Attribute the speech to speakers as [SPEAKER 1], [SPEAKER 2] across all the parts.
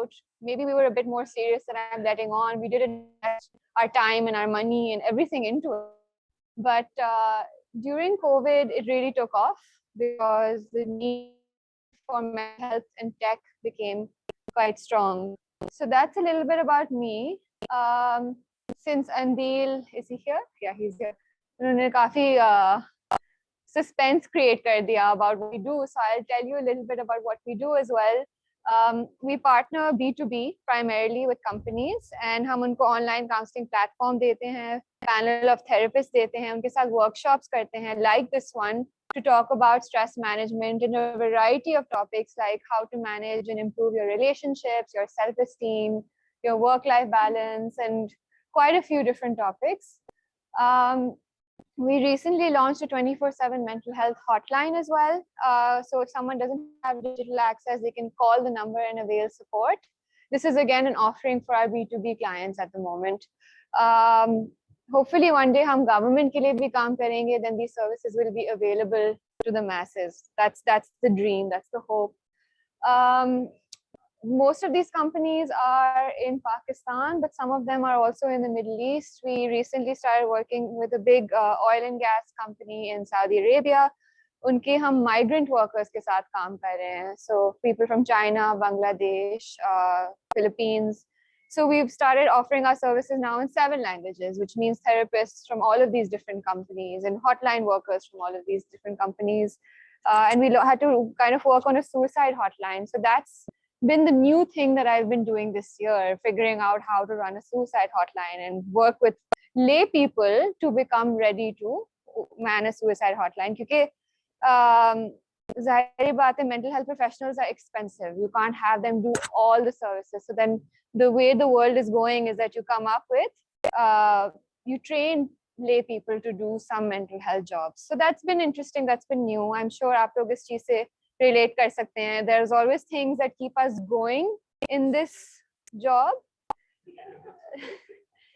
[SPEAKER 1] out. Maybe we were a bit more serious than I'm letting on. We didn't invest our time and our money and everything into it. But during COVID, it really took off because the need for mental health and tech became quite strong. So that's a little bit about me. Since Andil, is he here? Yeah, he's here. उन्होंने काफी suspense create कर दिया about what we do. So I'll tell you a little bit about what we do as well. We partner B2B primarily with companies, and हम उनको online counseling platform देते हैं, panel of therapists देते हैं, उनके साथ workshops करते हैं, like this one, to talk about stress management in a variety of topics like how to manage and improve your relationships, your self-esteem, your work-life balance, and quite a few different topics. We recently launched a 24/7 mental health hotline as well. So if someone doesn't have digital access, they can call the number and avail support. This is again an offering for our B2B clients at the moment. Hopefully one day hum government ke liye bhi kaam karenge, then these services will be available to the masses. That's the dream, that's the hope. Most of these companies are in Pakistan, but some of them are also in the Middle East. We recently started working with a big oil and gas company in Saudi Arabia. Unke hum migrant workers ke saath kaam kar rahe hain. So people from China, Bangladesh, Philippines. So we've started offering our services now in 7 languages, which means therapists from all of these different companies and hotline workers from all of these different companies. And we had to kind of work on a suicide hotline. So that's been the new thing that I've been doing this year, figuring out how to run a suicide hotline and work with lay people to become ready to man a suicide hotline. Because zahiri baat hai, mental health professionals are expensive. You can't have them do all the services. So then the way the world is going is that you come up with, you train lay people to do some mental health jobs. So that's been interesting. That's been new. I'm sure aap log is cheez se relate kar sakte hain. There's always things that keep us going in this job.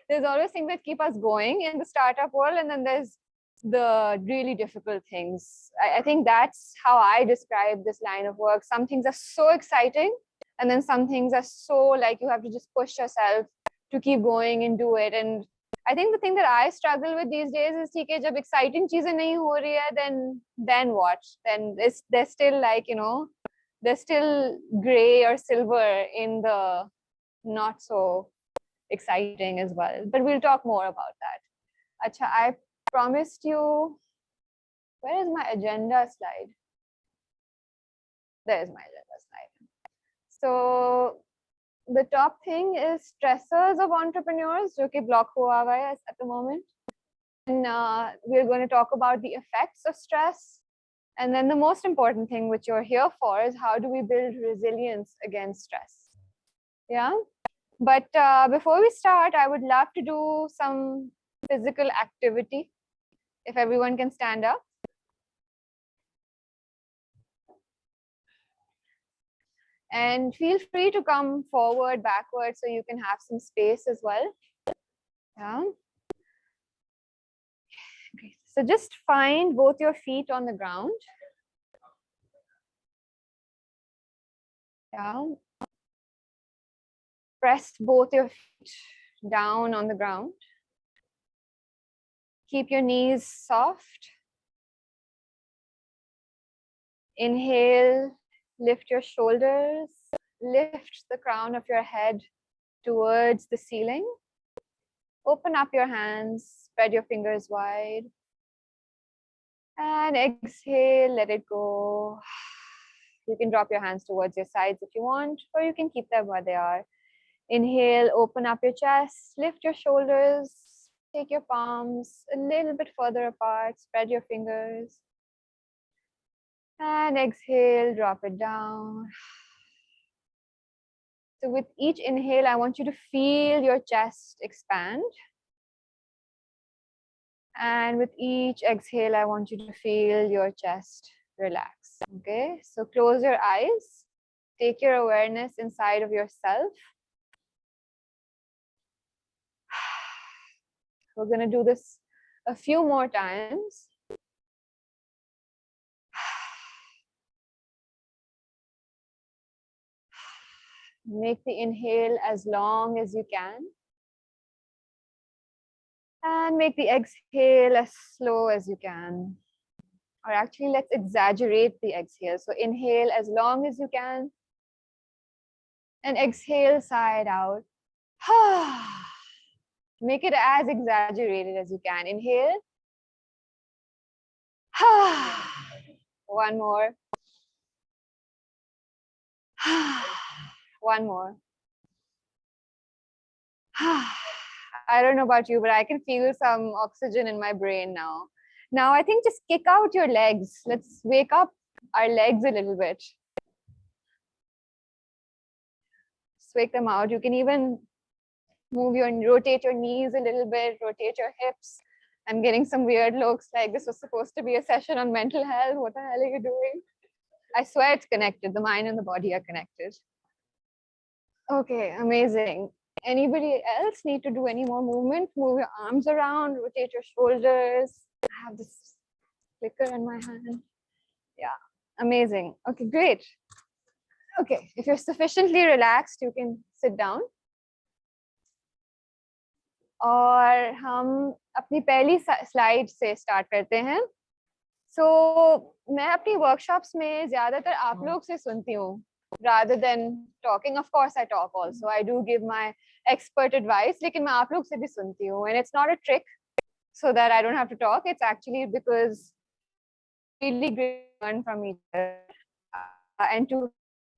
[SPEAKER 1] There's always things that keep us going in the startup world, and then there's the really difficult things. I think that's how I describe this line of work. Some things are so exciting, and then some things are so like you have to just push yourself to keep going and do it. And I think the thing that I struggle with these days is that jab exciting cheezein nahi ho rahi hai, then what? Then they're still like, you know, they're still gray or silver in the not so exciting as well. But we'll talk more about that. Acha, I promised you, where is my agenda slide? There's my agenda slide. So the top thing is stressors of entrepreneurs, jo ki block hua hua hai at the moment. And we're going to talk about the effects of stress. And then the most important thing which you're here for is how do we build resilience against stress? Yeah. But before we start, I would love to do some physical activity. If everyone can stand up. And feel free to come forward, backward, so you can have some space as well. Yeah. Okay. So just find both your feet on the ground. Yeah. Press both your feet down on the ground. Keep your knees soft. Inhale, lift your shoulders, lift the crown of your head towards the ceiling. Open up your hands, spread your fingers wide. And exhale, let it go. You can drop your hands towards your sides if you want, or you can keep them where they are. Inhale, open up your chest, lift your shoulders, take your palms a little bit further apart, spread your fingers. And exhale, drop it down. So with each inhale, I want you to feel your chest expand. And with each exhale, I want you to feel your chest relax. Okay, so close your eyes. Take your awareness inside of yourself. We're going to do this a few more times. Make the inhale as long as you can. And make the exhale as slow as you can. Or actually, let's exaggerate the exhale. So inhale as long as you can. And exhale side out. Make it as exaggerated as you can. Inhale. One more. One more. I don't know about you, but I can feel some oxygen in my brain now. Now I think just kick out your legs. Let's wake up our legs a little bit. Just wake them out. You can even rotate your knees a little bit, rotate your hips. I'm getting some weird looks like this was supposed to be a session on mental health. What the hell are you doing? I swear it's connected. The mind and the body are connected. Okay, amazing. Anybody else need to do any more movement? Move your arms around, rotate your shoulders. I have this clicker in my hand. Yeah, amazing. Okay, great. Okay, if you're sufficiently relaxed, you can sit down. और हम अपनी पहली slide से start करते हैं. So मैं अपनी workshops में ज्यादातर आप लोग से सुनती हूँ rather than talking. Of course I talk also. I do give my expert advice, लेकिन मैं आप लोग से भी सुनती हूँ. And it's not a trick so that I don't have to talk. It's actually because really great to learn from each other and to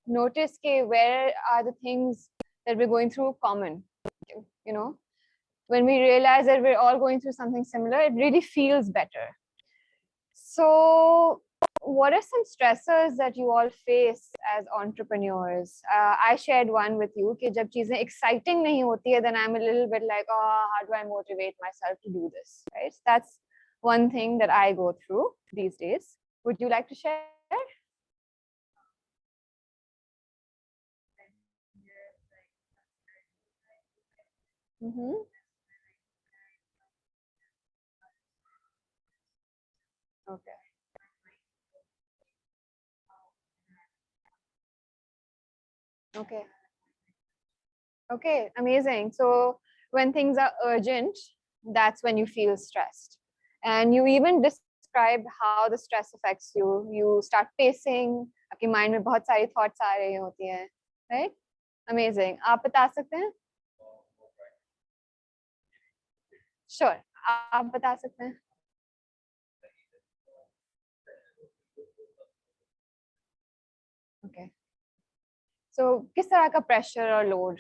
[SPEAKER 1] notice where are the things that we're going through common. You know, when we realize that we're all going through something similar, it really feels better. So what are some stressors that you all face as entrepreneurs? I shared one with you कि जब चीजें exciting नहीं होती है, then I'm a little bit like, oh, how do I motivate myself to do this? Right? That's one thing that I go through these days. Would you like to share? Mm-hmm. Okay. Okay. Okay, amazing. So when things are urgent, that's when you feel stressed. And you even described how the stress affects you. You start pacing, आपके mind में बहुत सारी thoughts आ रही होती हैं, right? Amazing. आप बता सकते हैं? Sure. आप बता सकते हैं? Okay. So किस तरह का pressure और load?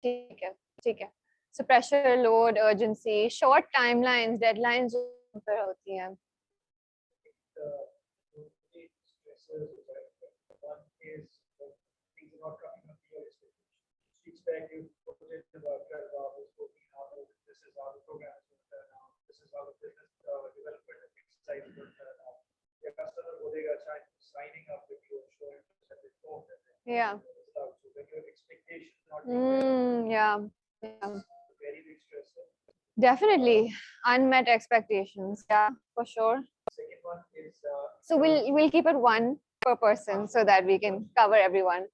[SPEAKER 1] ठीक है, ठीक है. So pressure, load, urgency, short timelines, deadlines जो पर होती हैं.
[SPEAKER 2] One is things are not coming up to your expectations. You expect you put in about 12 hours, 14 hours. This is how the program is going to turn out. This is how the business development exercise is going to turn out. Your customer bodega signing up with you and showing that they form that.
[SPEAKER 1] Yeah.
[SPEAKER 2] So when your expectations not
[SPEAKER 1] yeah.
[SPEAKER 2] very big stress.
[SPEAKER 1] Definitely unmet expectations. Yeah, for sure.
[SPEAKER 2] Second one is
[SPEAKER 1] so we'll keep it one per person so that we can cover everyone.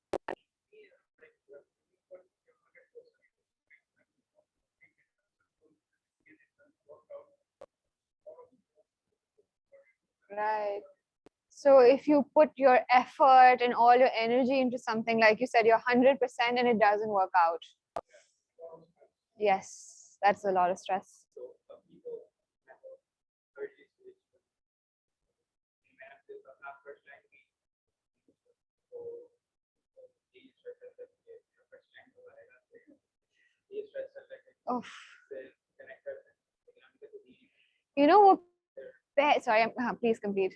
[SPEAKER 1] Right. So if you put your effort and all your energy into something, like you said, you're 100% and it doesn't work out. Yes, that's a lot of stress. Oh. You know, sorry, please complete.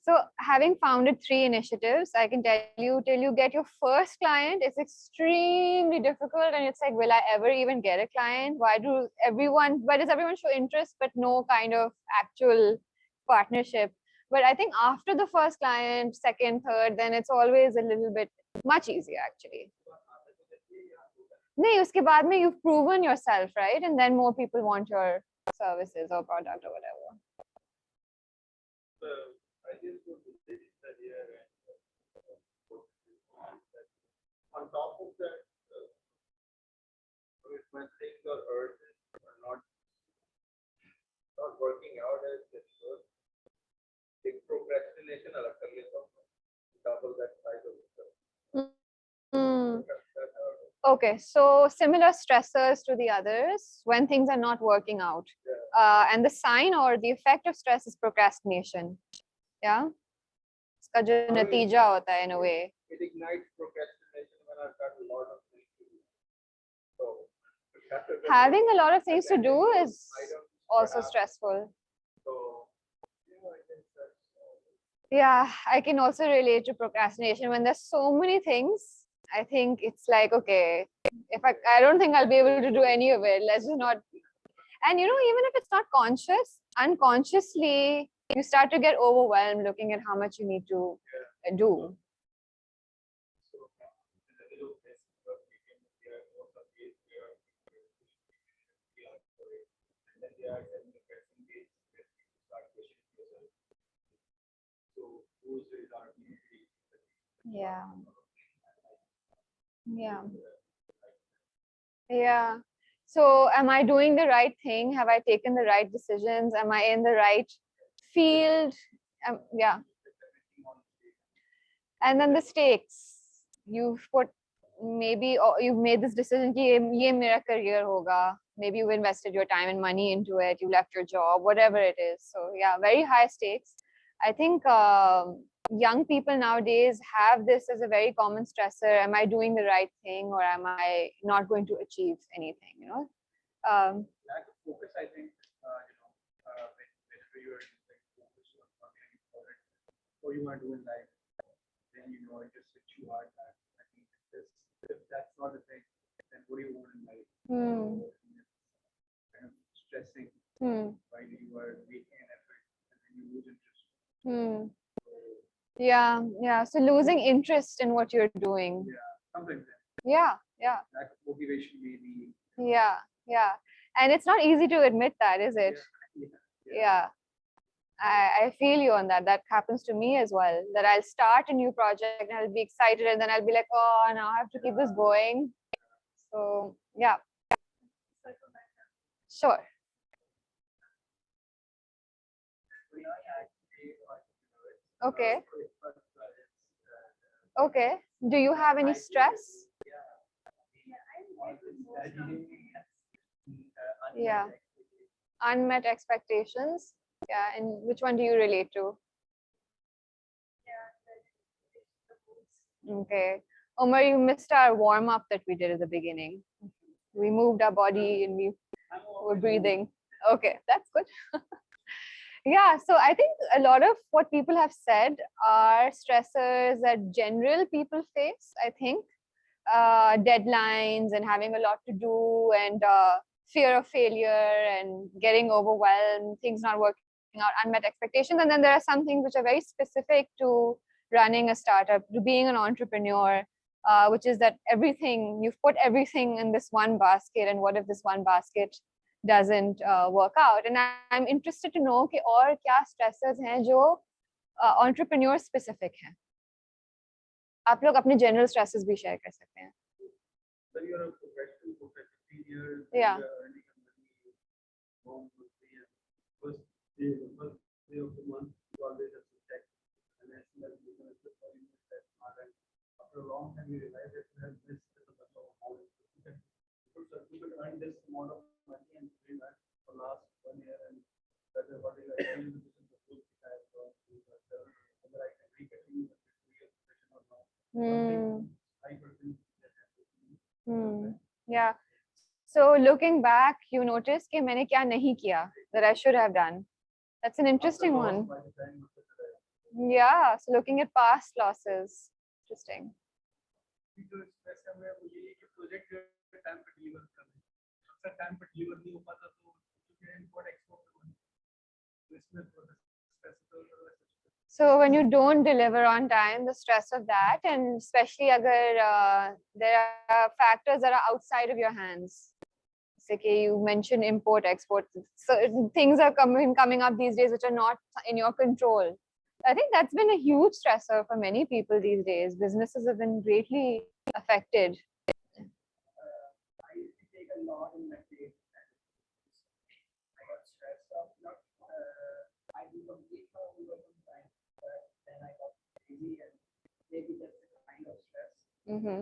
[SPEAKER 1] So having founded 3 initiatives, I can tell you, till you get your first client, it's extremely difficult. And it's like, will I ever even get a client? Why does everyone show interest, but no kind of actual partnership? But I think after the first client, second, third, then it's always a little bit much easier actually. नहीं, उसके बाद में you've proven yourself, right? And then more people want your services or product or whatever.
[SPEAKER 3] I just go to this year and on top of that, when things are urgent or not working out as it should, big procrastination अलग कर लेता हूँ, double that size of stuff.
[SPEAKER 1] Okay, so similar stressors to the others when things are not working out. And the sign or the effect of stress is procrastination. Yeah? इसका जो नतीजा होता है in a way.
[SPEAKER 3] It ignites procrastination when I've got a lot of things to do. So,
[SPEAKER 1] having a lot of things to do is also stressful.
[SPEAKER 3] So,
[SPEAKER 1] yeah, I can also relate to procrastination when there's so many things. I think it's like, okay, if I don't think I'll be able to do any of it. Let's just not. And even if it's not conscious, unconsciously, you start to get overwhelmed looking at how much you need to do. Yeah. Yeah. So am I doing the right thing? Have I taken the right decisions? Am I in the right field? Yeah. And then the stakes. You've put maybe you've made this decision कि ये मेरा career होगा. Maybe you've invested your time and money into it. You left your job, whatever it is. So yeah, very high stakes. I think young people nowadays have this as a very common stressor. Am I doing the right thing or am I not going to achieve anything?
[SPEAKER 2] Lack of focus, I think, whenever you're focused on something important, or you want to do in life, then it just hits you hard back. I think if that's not a thing, then what do you want in life? Kind of stressing while you are making an effort and then you lose interest.
[SPEAKER 1] Yeah. So losing interest in what you're doing.
[SPEAKER 2] Yeah, something like that.
[SPEAKER 1] Yeah.
[SPEAKER 2] Lack of motivation, maybe.
[SPEAKER 1] Yeah. And it's not easy to admit that, is it? Yeah. I feel you on that. That happens to me as well. That I'll start a new project and I'll be excited and then I'll be like, oh, now I have to keep this going. So yeah. Sure. Okay. Okay. Do you have any stress? Yeah. Unmet expectations. Yeah. And which one do you relate to? Okay. Omar, you missed our warm up that we did at the beginning. We moved our body and we were breathing. Okay, that's good. Yeah, so I think a lot of what people have said are stressors that general people face, I think. Deadlines and having a lot to do and fear of failure and getting overwhelmed, things not working out, unmet expectations. And then there are some things which are very specific to running a startup, to being an entrepreneur, which is that you've put everything in this one basket, and what if this one basket doesn't work out? And I'm interested to know कि और क्या stresses हैं जो entrepreneur specific हैं. आप लोग अपने general stresses भी share कर सकते हैं.
[SPEAKER 2] When you're a professional for 15 years,
[SPEAKER 1] Yeah.
[SPEAKER 2] you're earning money, home for 3 years. First day of the month, you always have to check. And as soon as you finish the volume, that's not right. After a long time, you realize that you have missed the number of hours. You could earn this amount of money and doing that for last 1 year, and that's what is actually the business of both sides of whether I can recontinue the 2 year position or not. I personally
[SPEAKER 1] Yeah. So looking back, you notice कि मैंने क्या नहीं किया that I should have done. That's an interesting one. Yeah. So looking at past losses, interesting.
[SPEAKER 2] because वैसे हमें वो ये कि प्रोजेक्ट जो टाइम पे डिलीवर करना है अक्सर टाइम पे डिलीवर नहीं हो पाता तो क्योंकि इम्पोर्ट एक्सपोर्ट तो इसमें थोड़ा stress
[SPEAKER 1] So when you don't deliver on time, the stress of that, and especially agar there are factors that are outside of your hands. It's okay, you mentioned import, export. So things are coming up these days which are not in your control. I think that's been a huge stressor for many people these days. Businesses have been greatly affected.
[SPEAKER 2] I used to take a lot in my day. I got stressed out. Not, I do complete my homework on time, but then I got busy, and maybe that's the kind of stress.
[SPEAKER 1] Mm-hmm.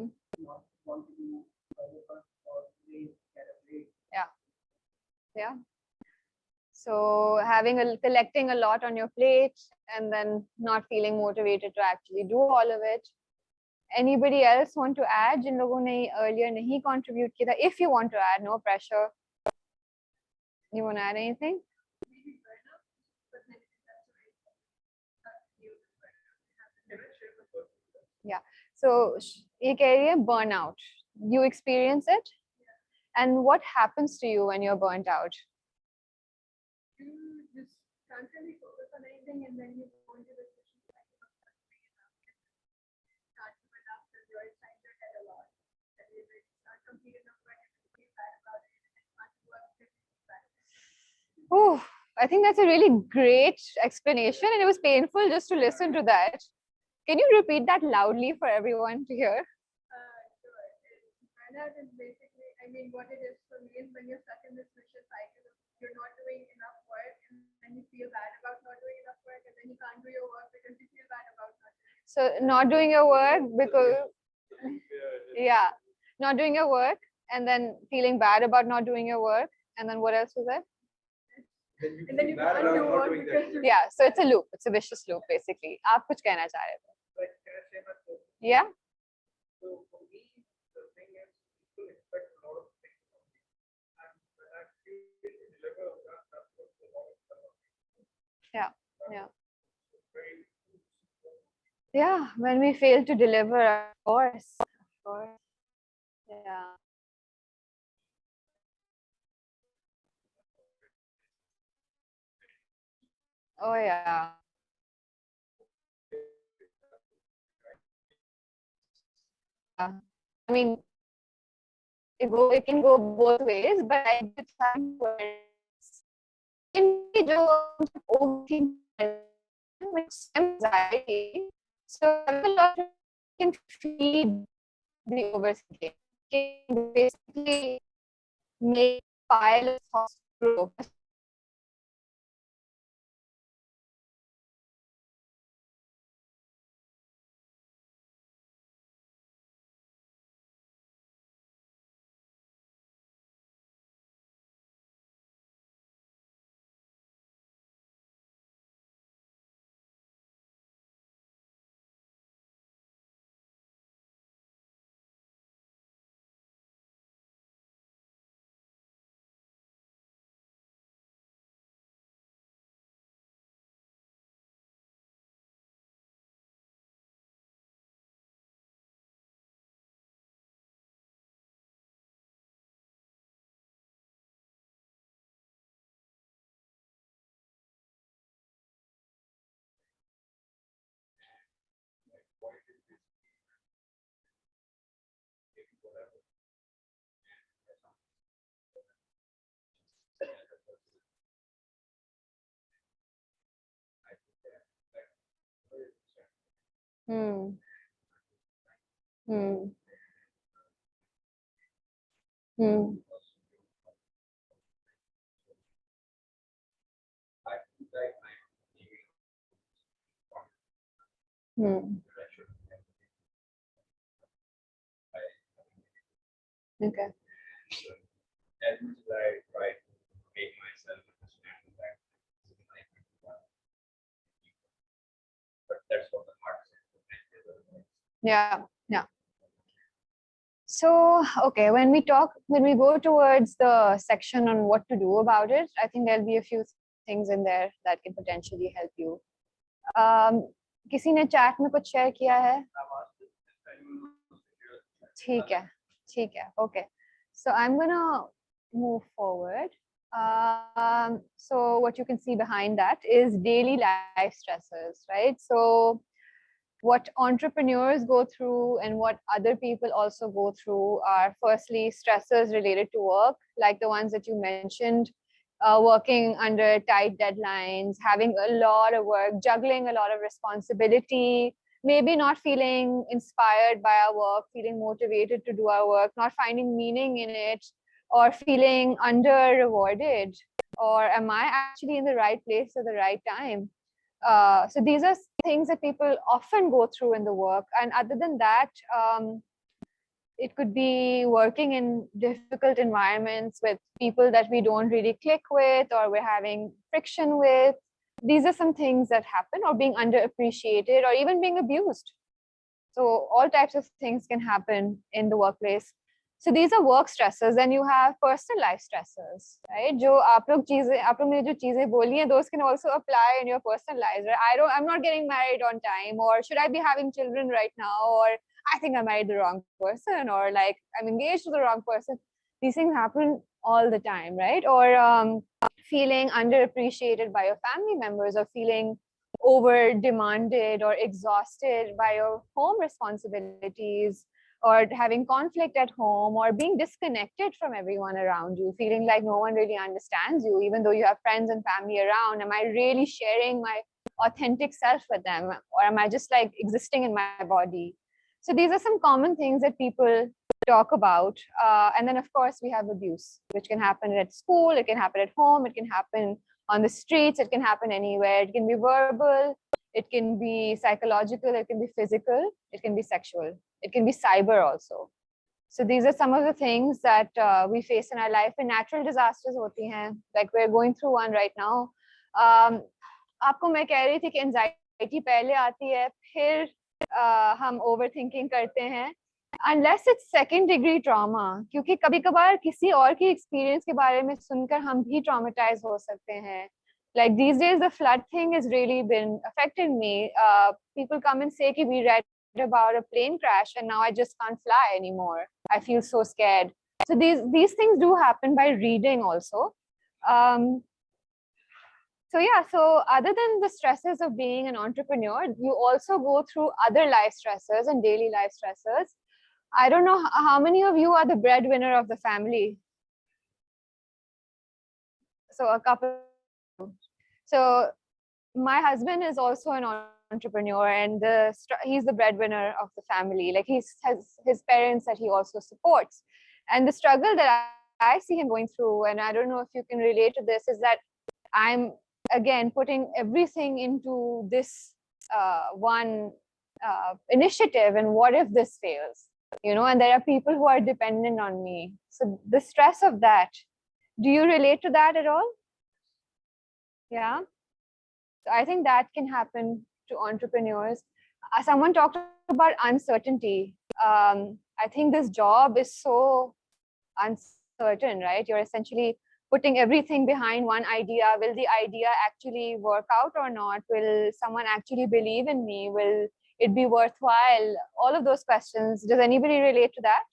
[SPEAKER 2] Not want to do overwork or late, get a break.
[SPEAKER 1] Yeah. So collecting a lot on your plate and then not feeling motivated to actually do all of it. Anybody else want to add? जिन लोगों ने earlier नहीं contribute किया था. If you want to add, no pressure. You want to add anything? Yeah. So ये कह रही है burnout. You experience it? And what happens to you when you're burnt out?
[SPEAKER 4] You just can't really focus on anything, and then you go into the session start to build up because you're inside your head a lot. And you start complete enough work and you feel bad about it, and then you can't work because you feel bad.
[SPEAKER 1] Oh, I think that's a really great explanation, and it was painful just to listen to that. Can you repeat that loudly for everyone to hear?
[SPEAKER 4] Sure. Burnout is basically, I mean, what it is for me is when you're stuck in this vicious cycle of you're not doing enough work, and then you feel bad about not doing enough work, and then you can't do your work because you feel bad about not doing it.
[SPEAKER 1] So not doing your work because, yeah, not doing your work and then feeling bad about not doing your work. And then what else was it?
[SPEAKER 4] And then you can't do work because you
[SPEAKER 1] Yeah, so it's a loop. It's a vicious loop basically. आप कुछ कहना चाह रहे थे?
[SPEAKER 2] But can I say my thought?
[SPEAKER 1] Yeah.
[SPEAKER 2] So for me, the thing is, people expect a lot of things from me, and when I feel to deliver on that, that's what a lot of them are.
[SPEAKER 1] Yeah. Yeah.
[SPEAKER 2] Very
[SPEAKER 1] Yeah. When we fail to deliver, of course. Of course. Yeah. Oh yeah. Yeah. I mean, it can go both ways, but I did find words. In overthink which anxiety. So I have a lot of can feed the overthinking. Can basically make pile of thoughts grow. Hmm. Hmm. Hmm. Hmm. Okay.
[SPEAKER 3] As much as I try to make myself understand that this is like, but that's what the heart says.
[SPEAKER 1] Yeah. Yeah. So, okay, when we go towards the section on what to do about it, I think there'll be a few things in there that can potentially help you. किसी ने chat में कुछ share किया है? ठीक है, ठीक है, okay. So I'm gonna move forward. So what you can see behind that is daily life stresses, right? So what entrepreneurs go through and what other people also go through are firstly stresses related to work, like the ones that you mentioned, working under tight deadlines, having a lot of work, juggling a lot of responsibility, maybe not feeling inspired by our work, feeling motivated to do our work, not finding meaning in it, or feeling under rewarded, or am I actually in the right place at the right time? So these are things that people often go through in the work. And other than that, it could be working in difficult environments with people that we don't really click with or we're having friction with. These are some things that happen, or being underappreciated, or even being abused. So all types of things can happen in the workplace. So these are work stresses. Then you have personal life stresses, right? जो आप लोग ने जो चीजें बोली हैं, those can also apply in your personal lives, right? I'm not getting married on time, or should I be having children right now, or I think I married the wrong person, or like I'm engaged to the wrong person. These things happen all the time, right? Or feeling underappreciated by your family members, or feeling over demanded or exhausted by your home responsibilities, or having conflict at home, or being disconnected from everyone around you, feeling like no one really understands you, even though you have friends and family around. Am I really sharing my authentic self with them, or am I just like existing in my body? So these are some common things that people talk about. And then, of course, we have abuse, which can happen at school, it can happen at home, it can happen on the streets, it can happen anywhere. It can be verbal, it can be psychological, it can be physical, it can be sexual, it can be cyber also. So these are some of the things that we face in our life. And natural disasters hoti hain, like we're going through one right now. आपको मैं कह रही थी कि anxiety पहले आती है, फिर हम ओवर थिंकिंग करते हैं, unless it's second degree trauma, क्योंकि कभी कभार किसी और की एक्सपीरियंस के बारे में सुनकर हम भी ट्रॉमेटाइज हो सकते हैं. Like these days, the flood thing has really been affecting me. People come and say, we read about a plane crash and now I just can't fly anymore. I feel so scared. So these things do happen by reading also. So yeah, so other than the stresses of being an entrepreneur, you also go through other life stressors and daily life stressors. I don't know how many of you are the breadwinner of the family. So a couple. So my husband is also an entrepreneur, and he's the breadwinner of the family. Like he has his parents that he also supports. And the struggle that I see him going through, and I don't know if you can relate to this, is that I'm again putting everything into this one initiative, and what if this fails? And there are people who are dependent on me. So the stress of that, do you relate to that at all? Yeah. So I think that can happen to entrepreneurs. Someone talked about uncertainty. I think this job is so uncertain, right? You're essentially putting everything behind one idea. Will the idea actually work out or not? Will someone actually believe in me? Will it be worthwhile? All of those questions. Does anybody relate to that?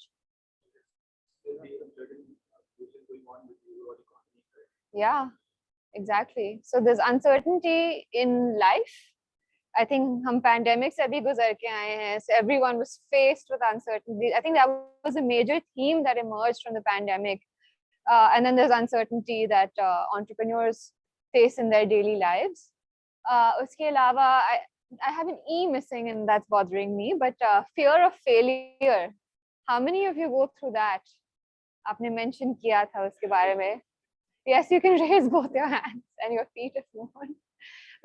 [SPEAKER 1] Yeah, exactly. So there's uncertainty in life. I think हम pandemic से भी गुजर के आए हैं. So everyone was faced with uncertainty. I think that was a major theme that emerged from the pandemic. And then there's uncertainty that entrepreneurs face in their daily lives. Uske alawa, I have an E missing and that's bothering me, but fear of failure. How many of you go through that? आपने mention किया था उसके बारे में. Yes, you can raise both your hands and your feet if you want.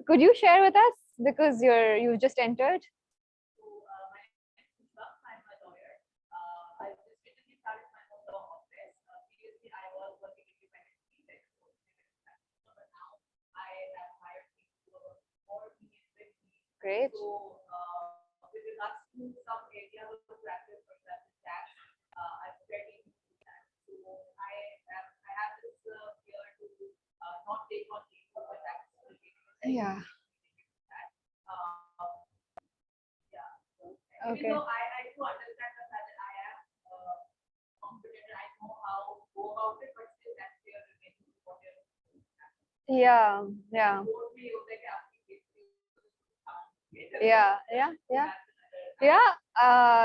[SPEAKER 1] Could you share with us, because you've just entered? Great.
[SPEAKER 5] So, with regards to some areas of practice, for example, tax, I'm very into that. So, I have this fear to not take on leave for the tax.
[SPEAKER 1] Yeah.
[SPEAKER 5] Yeah.
[SPEAKER 1] Okay.
[SPEAKER 5] Even though I do understand the fact that I am confident and I know how to go about it, but still that fear remains what you're doing.
[SPEAKER 1] Yeah. Yeah. Yeah, yeah, yeah. Yeah.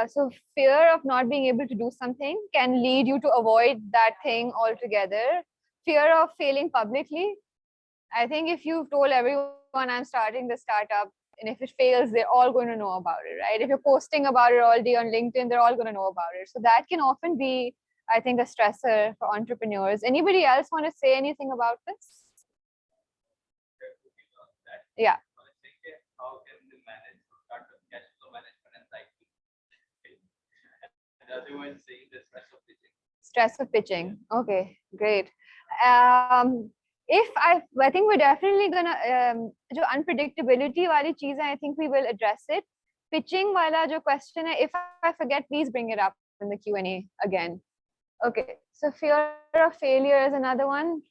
[SPEAKER 1] So fear of not being able to do something can lead you to avoid that thing altogether. Fear of failing publicly. I think if you've told everyone I'm starting the startup, and if it fails, they're all going to know about it, right? If you're posting about it all day on LinkedIn, they're all going to know about it. So that can often be, I think, a stressor for entrepreneurs. Anybody else want to say anything about this? Yeah.
[SPEAKER 3] How can they manage startup cash flow management and cycle? And the other one saying the stress of pitching.
[SPEAKER 1] Stress of pitching. Okay, great. I think we're definitely gonna जो unpredictability वाली चीज़ है, I think we will address it. Pitching वाला जो question है, if I forget, please bring it up in the Q&A again. Okay, so fear of failure is another one.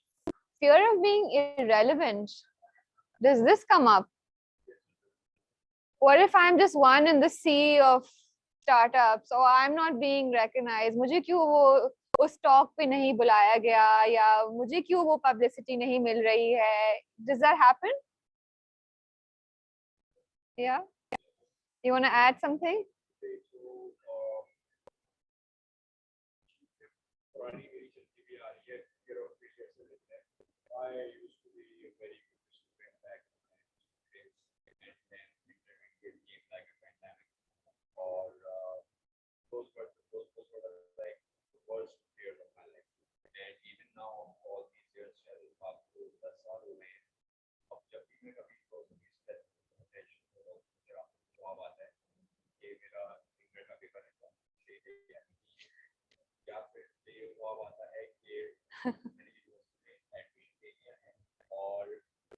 [SPEAKER 1] Fear of being irrelevant. Does this come up? What if I'm just one in the sea of startups, or I'm not being recognized? मुझे क्यों वो उस talk पे नहीं बुलाया गया, या मुझे क्यों वो publicity नहीं मिल रही है? Does that happen? Yeah. You want to add something?
[SPEAKER 3] I used to be a very good student back in my days, and then intermediate came like a pandemic, or those were like the worst years of my life. And even now, all these years shall pass through the sorrow में अब जब भी मैं कभी सोचती हूँ इस तरह टेंशन को मेरा जवाब आता है ये मेरा इंग्लैंड का पेपर है या फिर ये जवाब आता है कि मैंने यूनिवर्सिटी में एडमिशन ले लिया है और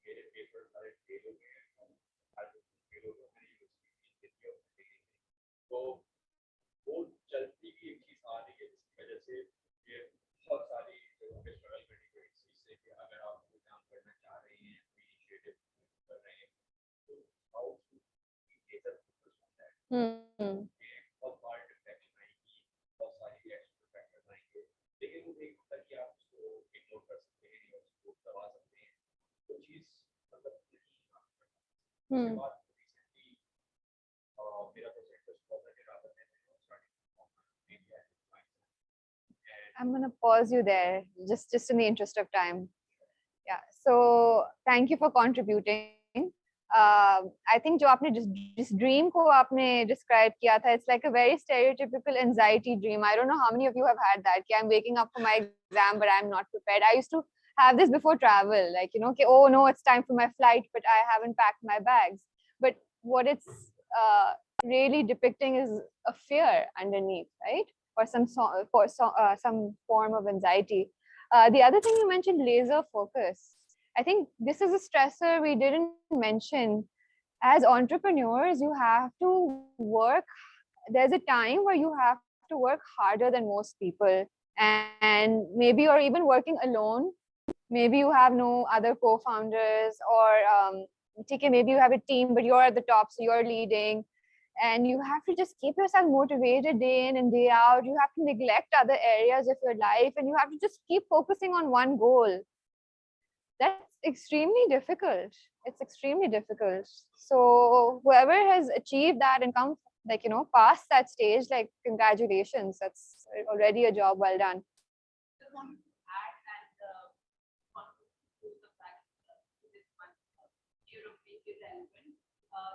[SPEAKER 3] मेरे पेपर सारे फेल हो गए हैं आज फेल हो गए मैंने यूनिवर्सिटी फीस दे दिया तो वो चलती भी एक चीज आ रही है जिसकी वजह से ये बहुत सारी लोगों के स्ट्रगल करनी पड़ी इस चीज से कि अगर आप कोई काम करना चाह रहे हैं कोई इनिशिएटिव कर रहे हैं तो हाउ टू गेट अप बहुत बार डिस्ट्रैक्शन आएगी बहुत सारी एक्स्ट्रा फैक्टर्स आएंगे लेकिन वो एक होता है कि आप उसको इग्नोर कर सकते हैं या उसको दबा सकते हैं वो चीज मतलब उसके बाद रिसेंटली मेरा प्रोजेक्ट बहुत अच्छा रहा है
[SPEAKER 1] I'm going to pause you there, just in the interest of time. Yeah. So thank you for contributing. I think जो आपने जिस dream को आपने describe किया था, it's like a very stereotypical anxiety dream. I don't know how many of you have had that. कि I'm waking up for my exam, but I'm not prepared. I used to have this before travel, like okay, oh no, it's time for my flight, but I haven't packed my bags. But what it's really depicting is a fear underneath, right? Or some form of anxiety. The other thing you mentioned, laser focus. I think this is a stressor we didn't mention. As entrepreneurs, you have to work. There's a time where you have to work harder than most people. And maybe you're even working alone. Maybe you have no other co-founders, or maybe you have a team, but you're at the top, so you're leading. And you have to just keep yourself motivated day in and day out. You have to neglect other areas of your life, and you have to just keep focusing on one goal. That's extremely difficult. It's extremely difficult. So whoever has achieved that and come past that stage, like congratulations, that's already a job well done.
[SPEAKER 5] Just want to add and contribute to the fact to this one fear of being irrelevant.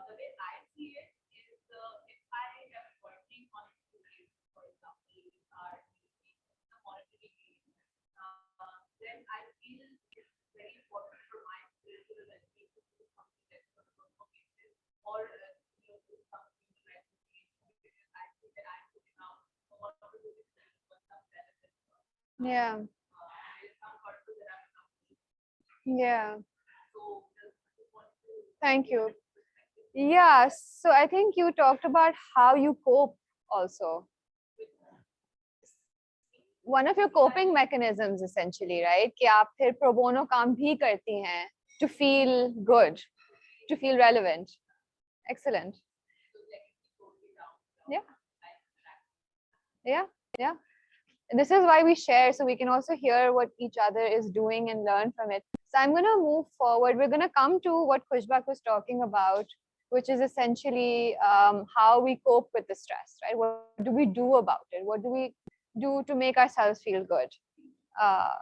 [SPEAKER 5] The way I see it is if I am working on students, for example, are the monetary gain, then I feel it's very important for my spiritual well-being to do something that's going to promote this or do something like because I feel that I'm putting out I want to do this for some benefit.
[SPEAKER 1] Yeah.
[SPEAKER 5] There's some purpose that I'm not.
[SPEAKER 1] Yeah.
[SPEAKER 5] So
[SPEAKER 1] Thank you. Yeah, so I think you talked about how you cope also. One of your coping mechanisms essentially, right? कि आप फिर pro bono काम भी करती हैं to feel good, to feel relevant. Excellent. Yeah. Yeah, yeah. And this is why we share, so we can also hear what each other is doing and learn from it. So I'm going to move forward. We're going to come to what Khushbak was talking about. which is essentially how we cope with the stress, right? What do we do about it? What do we do to make ourselves feel good? Uh,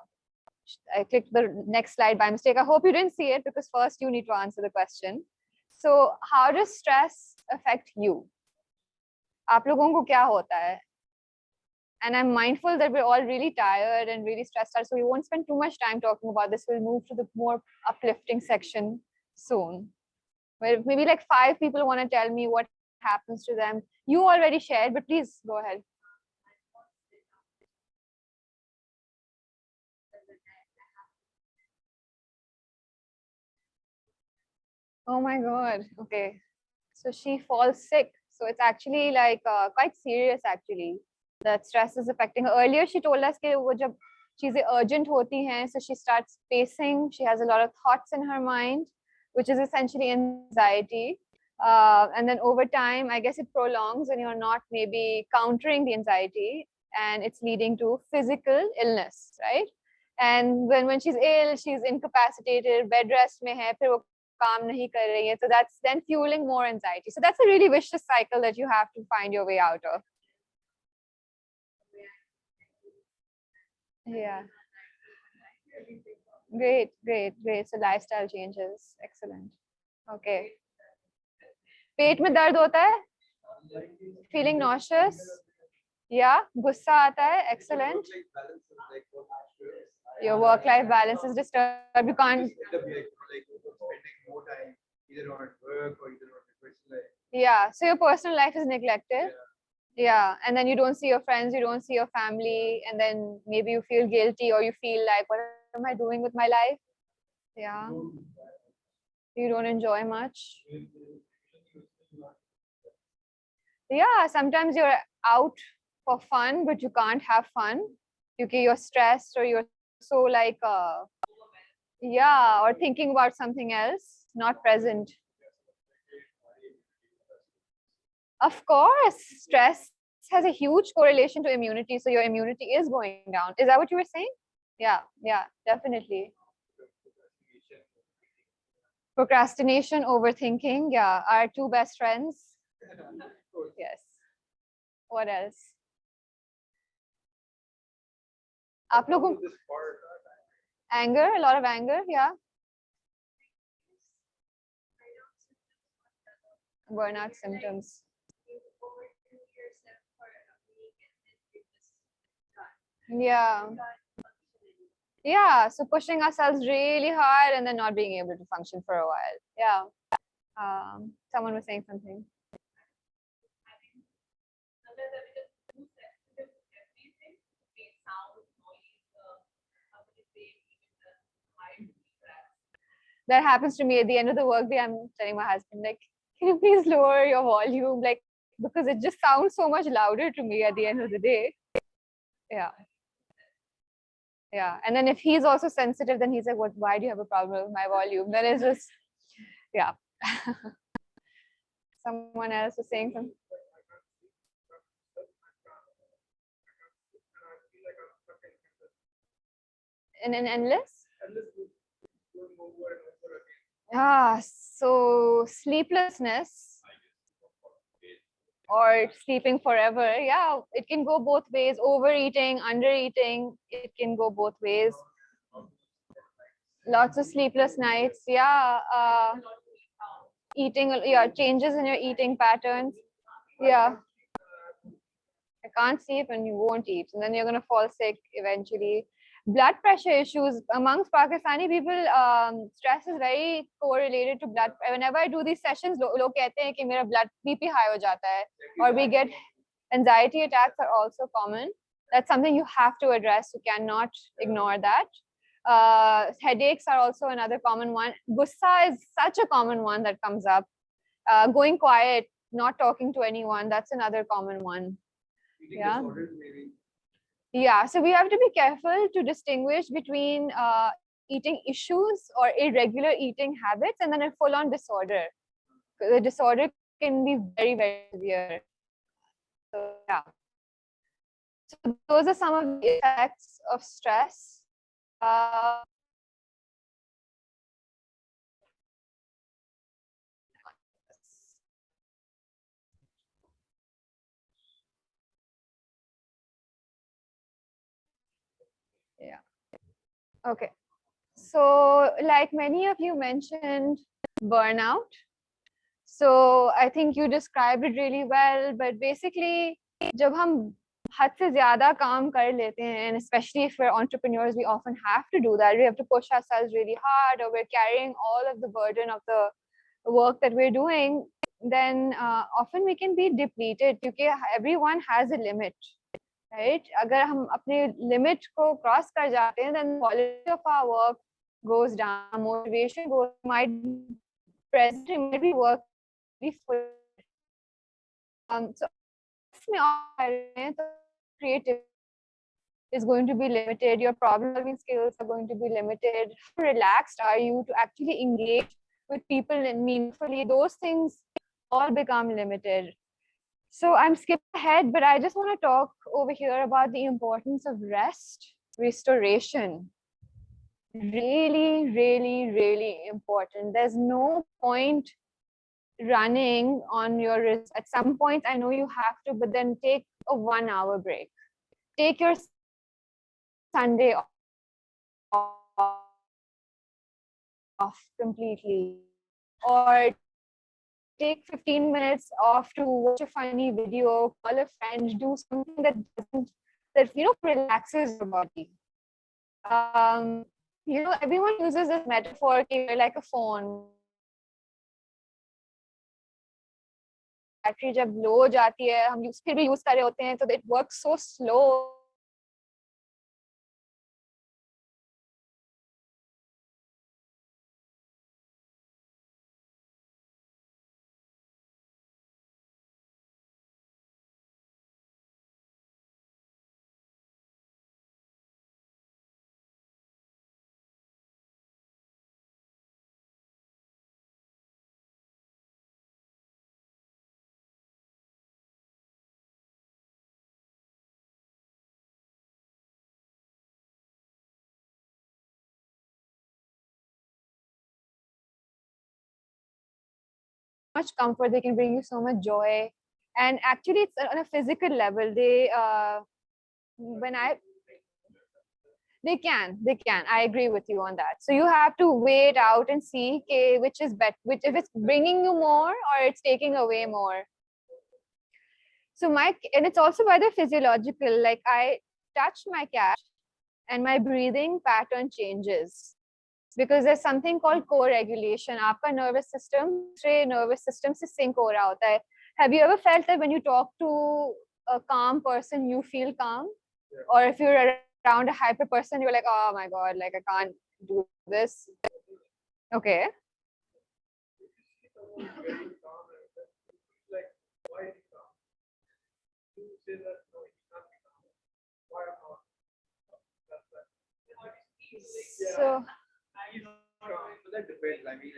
[SPEAKER 1] I clicked the next slide by mistake. I hope you didn't see it because first you need to answer the question. So, how does stress affect you? आप लोगों को क्या होता है? And I'm mindful that we're all really tired and really stressed out, so we won't spend too much time talking about this. We'll move to the more uplifting section soon, where maybe like 5 people want to tell me what happens to them. You already shared, but please go ahead. Oh my God. Okay. So she falls sick. So it's actually like quite serious actually. That stress is affecting her. Earlier she told us that wo jab cheezein urgent hoti hain, so she starts pacing. She has a lot of thoughts in her mind, which is essentially anxiety. And then over time, I guess it prolongs and you're not maybe countering the anxiety and it's leading to physical illness, right? And when she's ill, she's incapacitated, bed rest mein hai, phir wo काम नहीं कर रही है, so that's then fueling more anxiety. So that's a really vicious cycle that you have to find your way out of. Yeah. Great. So lifestyle changes. Excellent. Okay. पेट में दर्द होता है? Feeling nauseous? Yeah. गुस्सा आता है? Excellent. Your work-life balance is disturbed. You can't.
[SPEAKER 2] Either on work or either on personal life.
[SPEAKER 1] Yeah, so your personal life is neglected. Yeah, and then you don't see your friends, you don't see your family, and then maybe you feel guilty or you feel like, what am I doing with my life? Yeah, you don't enjoy much. Yeah, sometimes you're out for fun, but you can't have fun because you're stressed or you're so like, yeah, or thinking about something else, not present. Of course, stress has a huge correlation to immunity. So your immunity is going down. Is that what you were saying? Yeah, definitely. Procrastination, overthinking, yeah, our 2 best friends. Yes. What else? आप लोगों anger, a lot of anger, yeah. Burnout symptoms. Yeah, so pushing ourselves really hard and then not being able to function for a while. Yeah. Someone was saying something. That happens to me at the end of the workday. I'm telling my husband, like, can you please lower your volume? Like, because it just sounds so much louder to me at the end of the day. Yeah. And then if he's also sensitive, then he's like, what, why do you have a problem with my volume? Then it's just, yeah. Someone else was saying something. In an endless? So sleeplessness or sleeping forever. Yeah, it can go both ways. Overeating, undereating, it can go both ways. Lots of sleepless nights. Yeah. Eating, yeah, changes in your eating patterns. Yeah. I can't sleep and you won't eat. And then you're going to fall sick eventually. Blood pressure issues amongst Pakistani people, stress is very correlated to blood. Whenever I do these sessions, लोग कहते हैं कि मेरा blood BP high हो जाता है, or we get anxiety attacks are also common. That's something you have to address. You cannot ignore that. Headaches are also another common one. Gussa is such a common one that comes up. Going quiet, not talking to anyone, that's another common one. Yeah, so we have to be careful to distinguish between eating issues or irregular eating habits and then a full-on disorder. The disorder can be very, very severe. So yeah. So those are some of the effects of stress. Okay. So, like many of you mentioned, burnout. So, I think you described it really well. But basically, जब हम हद से ज़्यादा काम कर लेते हैं, and especially if we're entrepreneurs, we often have to do that. We have to push ourselves really hard, or we're carrying all of the burden of the work that we're doing. Then often we can be depleted because everyone has a limit. Right? अगर हम अपने limit को cross कर जाते हैं, then the quality of our work goes down, motivation goes, might present, it might be work full. So इसमें और creativity is going to be limited, your problem solving skills are going to be limited. How relaxed are you to actually engage with people and meaningfully? Those things all become limited. So I'm skipping ahead, but I just want to talk over here about the importance of rest, restoration. Really, really, really important. There's no point running on your wrist. At some point, I know you have to, but then take a 1 hour break. Take your Sunday off completely, or take 15 minutes off to watch a funny video, call a friend, do something that doesn't, that relaxes your body. Everyone uses this metaphor like a phone. Battery जब लो हो जाती है, हम फिर भी use कर रहे होते हैं, तो it works so slow. Much comfort, they can bring you so much joy, and actually it's on a physical level. When I they can, I agree with you on that. So you have to weigh it out and see, okay, which is better, which, if it's bringing you more or it's taking away more. So and it's also by the physiological, like I touch my cat and my breathing pattern changes, because there's something called co-regulation. आपका nervous system दूसरे nervous system से sync हो रहा होता है. Have you ever felt that when you talk to a calm person, you feel calm?
[SPEAKER 2] Yeah.
[SPEAKER 1] Or if you're around a hyper person, you're like, oh my God, like I can't do this. Okay.
[SPEAKER 2] Very calm, and like, why is he calm? You say that no, he can't be calm. Why not? That's that.
[SPEAKER 1] So
[SPEAKER 2] He's not calm. So that depends. I mean,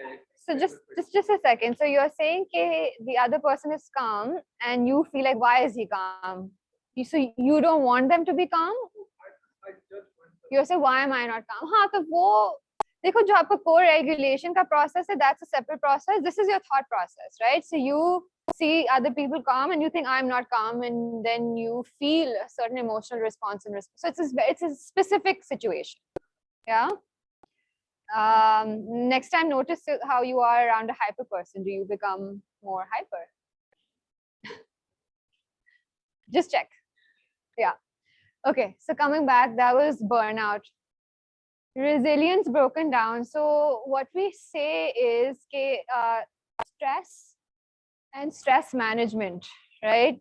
[SPEAKER 1] So just a second. So you're saying the other person is calm and you feel like, why is he calm? So you don't want them to be calm?
[SPEAKER 2] I just went.
[SPEAKER 1] You say, why am I not calm? हाँ तो वो देखो जो आपका co-regulation का process है, that's a separate process. This is your thought process, right? So you see other people calm and you think I'm not calm, and then you feel a certain emotional response and response. So it's a specific situation. Yeah. Next time, notice how you are around a hyper person. Do you become more hyper? Just check. Yeah. Okay. So coming back, that was burnout. Resilience broken down. So what we say is stress and stress management, right?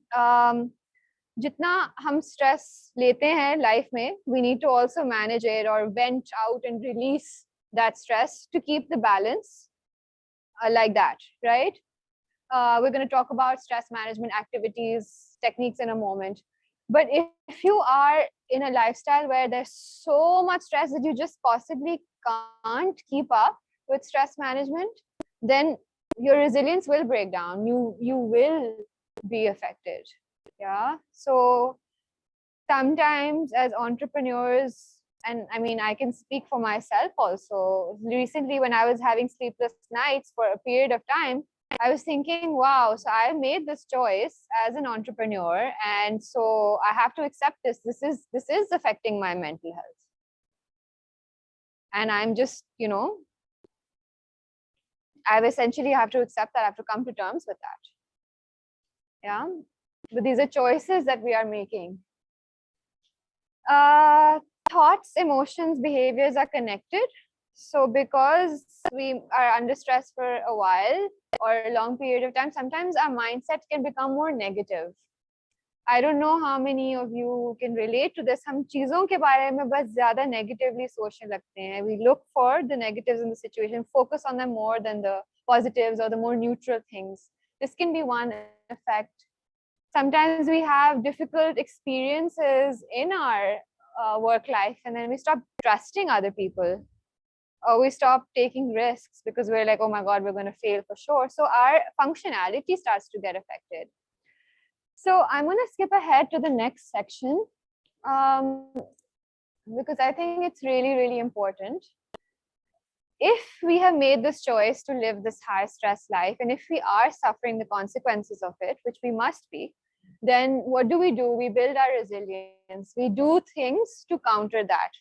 [SPEAKER 1] जितना हम stress लेते हैं life में, we need to also manage it or vent out and release that stress to keep the balance like that, right? We're going to talk about stress management activities, techniques in a moment. But if you are in a lifestyle where there's so much stress that you just possibly can't keep up with stress management, then your resilience will break down. You will be affected. Yeah. So sometimes as entrepreneurs, and I mean, I can speak for myself also. Recently, when I was having sleepless nights for a period of time, I was thinking, wow, so I made this choice as an entrepreneur, and so I have to accept this. This is affecting my mental health. And I'm just, I've essentially have to accept that. I have to come to terms with that. Yeah. But these are choices that we are making. Thoughts, emotions, behaviors are connected. So because we are under stress for a while or a long period of time, sometimes our mindset can become more negative. I don't know how many of you can relate to this. हम चीजों के बारे में बस ज़्यादा negatively सोचने लगते हैं. We look for the negatives in the situation, focus on them more than the positives or the more neutral things. This can be one effect. Sometimes we have difficult experiences in our work life, and then we stop trusting other people, or we stop taking risks because we're like, oh my God, we're going to fail for sure. So our functionality starts to get affected. So I'm going to skip ahead to the next section because I think it's really, really important. If we have made this choice to live this high stress life, and if we are suffering the consequences of it, which we must be, then what do? We build our resilience. We do things to counter that.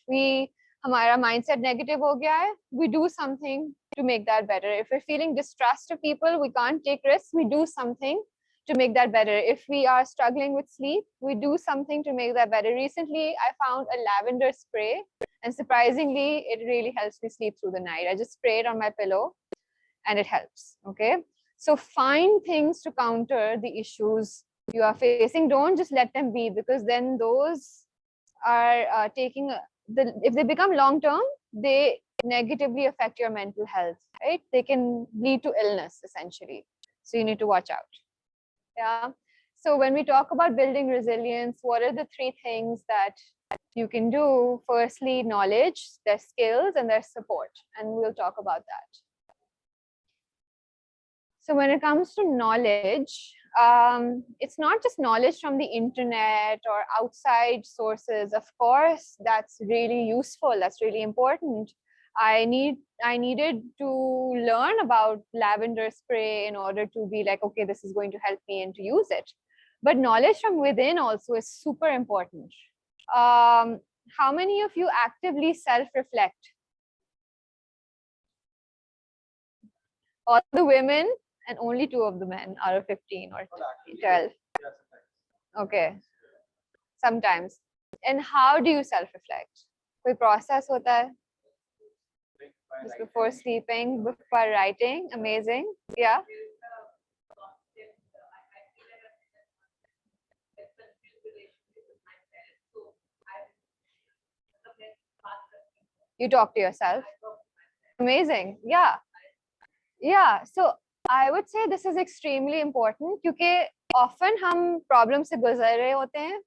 [SPEAKER 1] Hamara mindset negative ho gaya hai, we do something to make that better. If we're feeling distrust of people, we can't take risks, we do something to make that better. If we are struggling with sleep, we do something to make that better. Recently, I found a lavender spray, and surprisingly, it really helps me sleep through the night. I just spray it on my pillow and it helps. Okay. So find things to counter the issues you are facing. Don't just let them be, because then those are if they become long term, they negatively affect your mental health, right? They can lead to illness essentially. So you need to watch out. Yeah. So when we talk about building resilience, what are the three things that you can do? Firstly, knowledge, their skills, and their support. And we'll talk about that. So when it comes to knowledge, it's not just knowledge from the internet or outside sources. Of course, that's really useful. That's really important. I needed to learn about lavender spray in order to be like, okay, this is going to help me and to use it. But knowledge from within also is super important. How many of you actively self-reflect? All the women and only 2 of the men out of 15 or 12. Okay. Sometimes. And how do you self-reflect? कोई process होता है? Just before sleeping, before writing. Amazing. Yeah. You talk to yourself. Amazing. Yeah. Yeah. So I would say this is extremely important because often हम problem से गुजर रहे होते हैं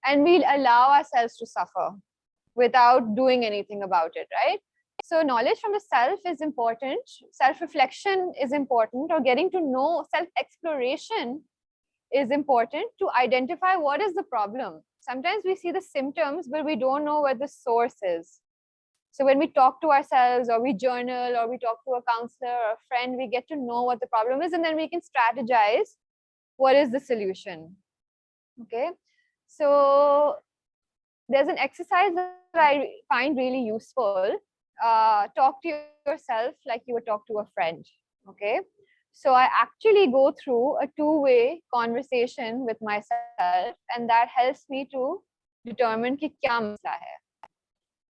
[SPEAKER 1] and we allow ourselves to suffer without doing anything about it, right? So knowledge from the self is important. Self-reflection is important, or getting to know, self-exploration is important to identify what is the problem. Sometimes we see the symptoms, but we don't know where the source is. So when we talk to ourselves, or we journal, or we talk to a counselor or a friend, we get to know what the problem is, and then we can strategize what is the solution. Okay. So there's an exercise that I find really useful. Talk to yourself like you would talk to a friend. Okay. So I actually go through a two-way conversation with myself, and that helps me to determine ki kya masla hai.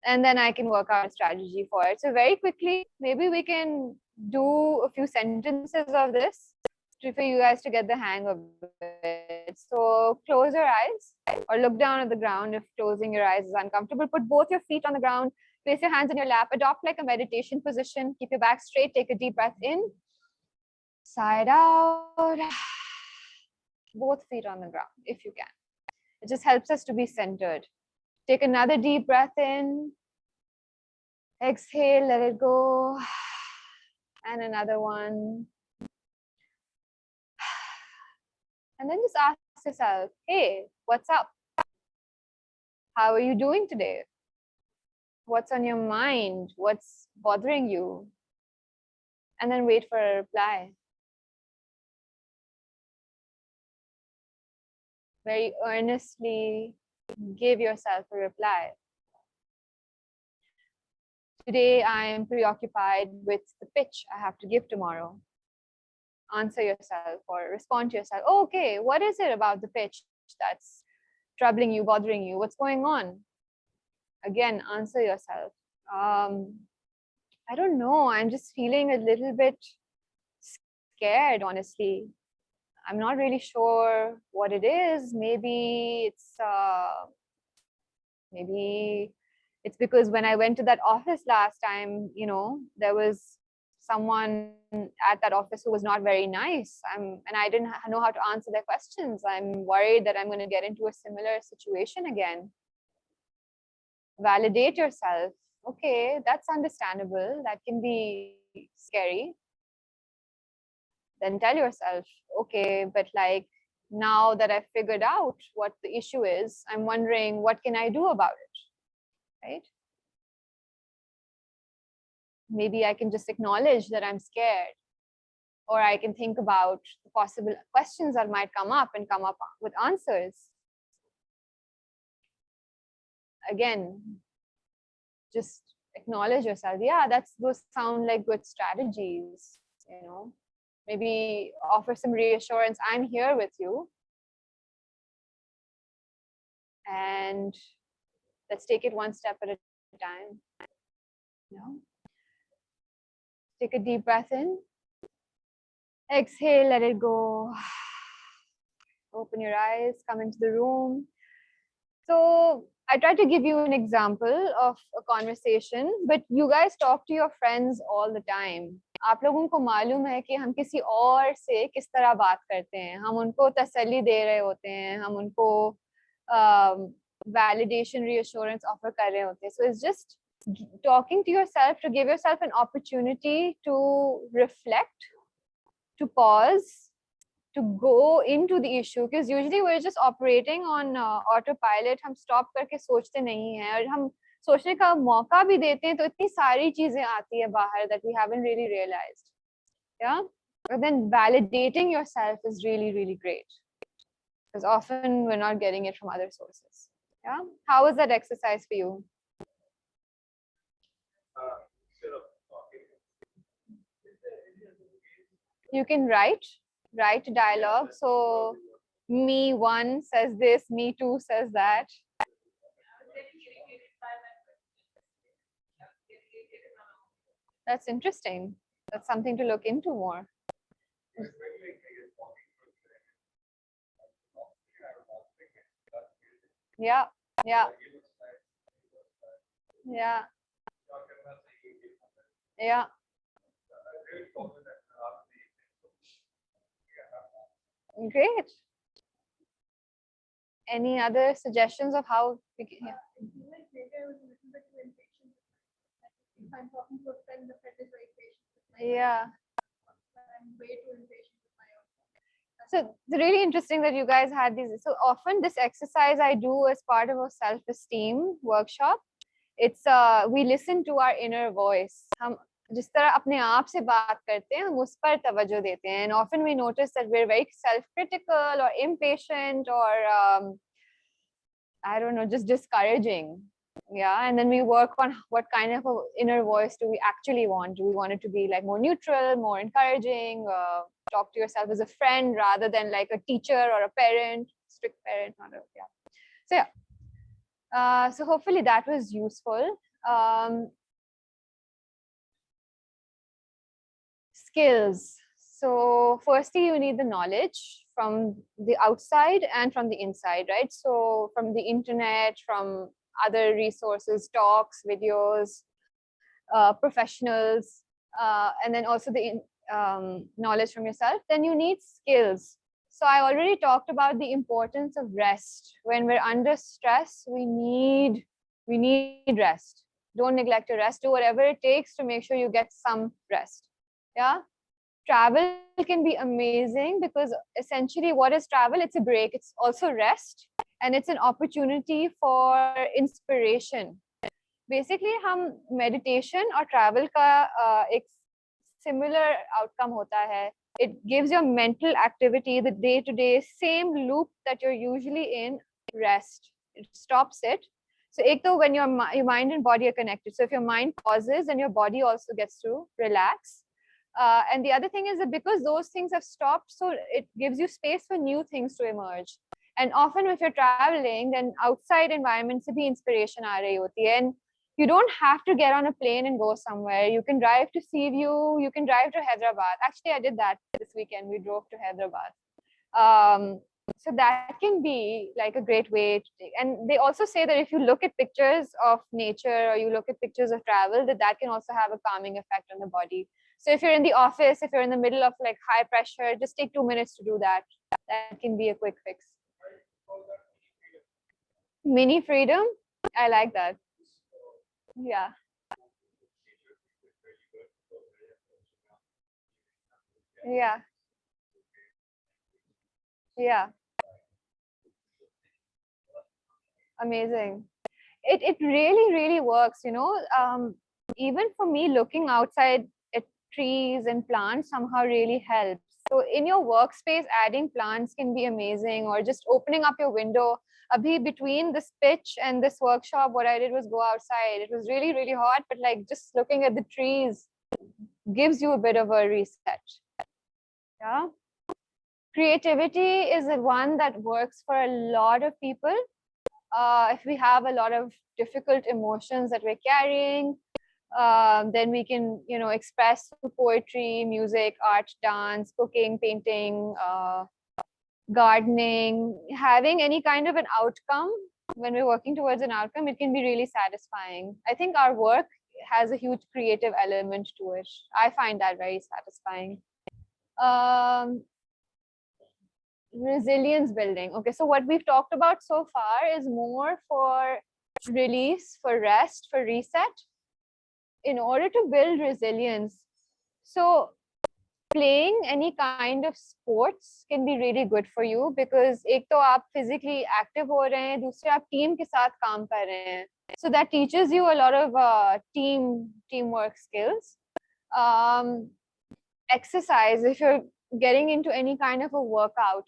[SPEAKER 1] And then I can work out a strategy for it. So very quickly, maybe we can do a few sentences of this for you guys to get the hang of it. So close your eyes or look down at the ground if closing your eyes is uncomfortable. Put both your feet on the ground, place your hands in your lap, adopt like a meditation position, keep your back straight, take a deep breath in, side out, both feet on the ground if you can. It just helps us to be centered. Take another deep breath in, exhale, let it go, and another one. And then just ask yourself, hey, what's up? How are you doing today? What's on your mind? What's bothering you? And then wait for a reply. Very earnestly give yourself a reply. Today I am preoccupied with the pitch I have to give tomorrow. Answer yourself or respond to yourself. Oh, okay, what is it about the pitch that's troubling you, bothering you? What's going on? Again, answer yourself. I don't know. I'm just feeling a little bit scared, honestly. I'm not really sure what it is. Maybe it's because when I went to that office last time, there was someone at that office who was not very nice. And I didn't know how to answer their questions. I'm worried that I'm going to get into a similar situation again. Validate yourself. Okay, that's understandable. That can be scary. Then tell yourself, okay, but like now that I've figured out what the issue is, I'm wondering what can I do about it, right? Maybe I can just acknowledge that I'm scared, or I can think about the possible questions that might come up and come up with answers. Again, just acknowledge yourself. Yeah, those sound like good strategies, maybe offer some reassurance. I'm here with you. And let's take it one step at a time. Take a deep breath in. Exhale, let it go. Open your eyes, come into the room. So I try to give you an example of a conversation, but you guys talk to your friends all the time. आप लोगों को मालूम है कि हम किसी और से किस तरह बात करते हैं. हम उनको तसल्ली दे रहे होते हैं, हम उनको validation, reassurance offer कर रहे होते हैं. So it's just talking to yourself to give yourself an opportunity to reflect, to pause, to go into the issue, because usually we're just operating on autopilot. हम stop करके सोचते नहीं हैं, और हम सोचने का मौका भी देते हैं तो इतनी सारी चीजें आती है बाहर that we haven't really realized. Yeah, but then validating yourself is really, really great, because often we're not getting it from other sources. Yeah, how was that exercise for you? You can write a dialogue. So me one says this, me two says that. That's interesting. That's something to look into more. Yeah, yeah, yeah, yeah. Great. Any other suggestions of how we can? Yeah.
[SPEAKER 4] Like maybe I was a little bit too impatient. If I'm talking to a friend, the friend is very patient.
[SPEAKER 1] Yeah.
[SPEAKER 4] I'm way too impatient with my own.
[SPEAKER 1] So it's really interesting that you guys had these. So often this exercise I do as part of a self-esteem workshop. It's we listen to our inner voice. हम जिस तरह अपने आप से बात करते हैं, हम उस पर तवज्जो देते हैं. And often we notice that we're very self-critical or impatient or I don't know, just discouraging. Yeah, and then we work on what kind of a inner voice do we actually want. Do we want it to be like more neutral, more encouraging, talk to yourself as a friend rather than like a teacher or a parent, strict parent? So yeah, so hopefully that was useful. Skills. So firstly, you need the knowledge from the outside and from the inside, right? So from the internet, from other resources, talks, videos, professionals, and then also the knowledge from yourself. Then you need skills. So I already talked about the importance of rest. When we're under stress, we need rest. Don't neglect your rest. Do whatever it takes to make sure you get some rest. Yeah, travel can be amazing because essentially what is travel? It's a break. It's also rest, and it's an opportunity for inspiration. Basically हम meditation और travel का एक similar outcome होता है. It gives your mental activity, the day-to-day same loop that you're usually in, rest. It stops it. So ek to when your mind and body are connected. So if your mind pauses, then your body also gets to relax. And the other thing is that because those things have stopped, so it gives you space for new things to emerge. And often if you're traveling, then outside environment se bhi inspiration aa rahi hoti hai. And you don't have to get on a plane and go somewhere. You can drive to Sea View, you can drive to Hyderabad. Actually, I did that this weekend. We drove to Hyderabad. So that can be like a great way to take. And they also say that if you look at pictures of nature or you look at pictures of travel, that can also have a calming effect on the body. So if you're in the office, if you're in the middle of like high pressure, just take 2 minutes to do that. That can be a quick fix. Mini freedom, I like that. Yeah. Yeah. Yeah. Amazing. It really works, you know. Even for me, looking outside at trees and plants somehow really helps. So in your workspace, adding plants can be amazing, or just opening up your window. Abhi, between this pitch and this workshop, what I did was go outside. It was really hot, but like just looking at the trees gives you a bit of a reset. Yeah. Creativity is the one that works for a lot of people. If we have a lot of difficult emotions that we're carrying, then we can, you know, express through poetry, music, art, dance, cooking, painting, gardening, having any kind of an outcome. When we're working towards an outcome, it can be really satisfying. I think our work has a huge creative element to it. I find that very satisfying. Um, Resilience building. Okay, so what we've talked about so far is more for release, for rest, for reset. In order to build resilience, so playing any kind of sports can be really good for you, because एक तो आप physically active हो रहे हैं, दूसरे आप team के साथ काम कर रहे हैं. So that teaches you a lot of teamwork skills. Exercise, if you're getting into any kind of a workout,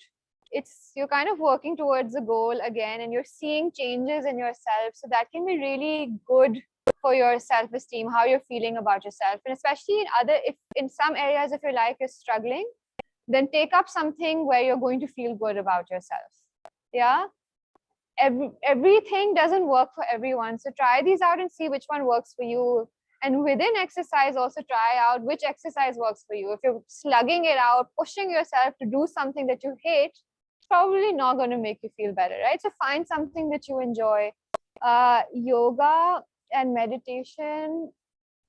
[SPEAKER 1] you're kind of working towards a goal again, and you're seeing changes in yourself. So that can be really good for your self-esteem, how you're feeling about yourself. And especially if in some areas of your life you're struggling, then take up something where you're going to feel good about yourself. Yeah. Everything doesn't work for everyone. So try these out and see which one works for you. And within exercise, also try out which exercise works for you. If you're slugging it out, pushing yourself to do something that you hate, it's probably not going to make you feel better, right? So find something that you enjoy. Yoga and meditation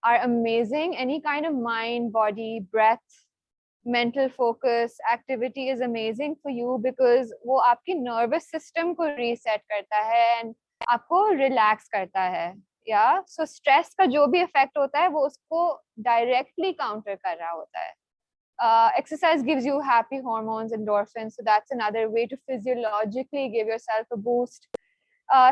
[SPEAKER 1] are amazing. Any kind of mind, body, breath, mental focus activity is amazing for you, because वो आपकी nervous system को reset करता है and आपको relax करता है. Yeah, so stress का जो भी effect होता है वो उसको directly counter कर रहा होता है. Exercise gives you happy hormones, endorphins, so that's another way to physiologically give yourself a boost.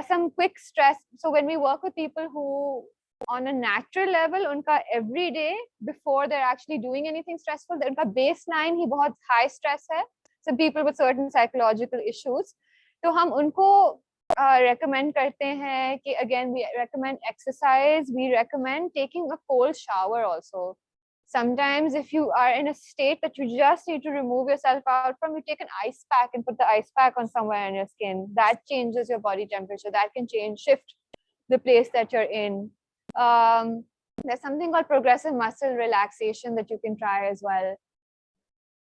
[SPEAKER 1] Some quick stress. So when we work with people who on a natural level, unka every day before they're actually doing anything stressful, unka baseline ही बहुत high stress है. Some people with certain psychological issues, तो हम उनको recommend करते हैं कि again we recommend exercise, we recommend taking a cold shower also. Sometimes if you are in a state that you just need to remove yourself out from, you take an ice pack and put the ice pack on somewhere on your skin. That changes your body temperature. That can shift the place that you're in. There's something called progressive muscle relaxation that you can try as well.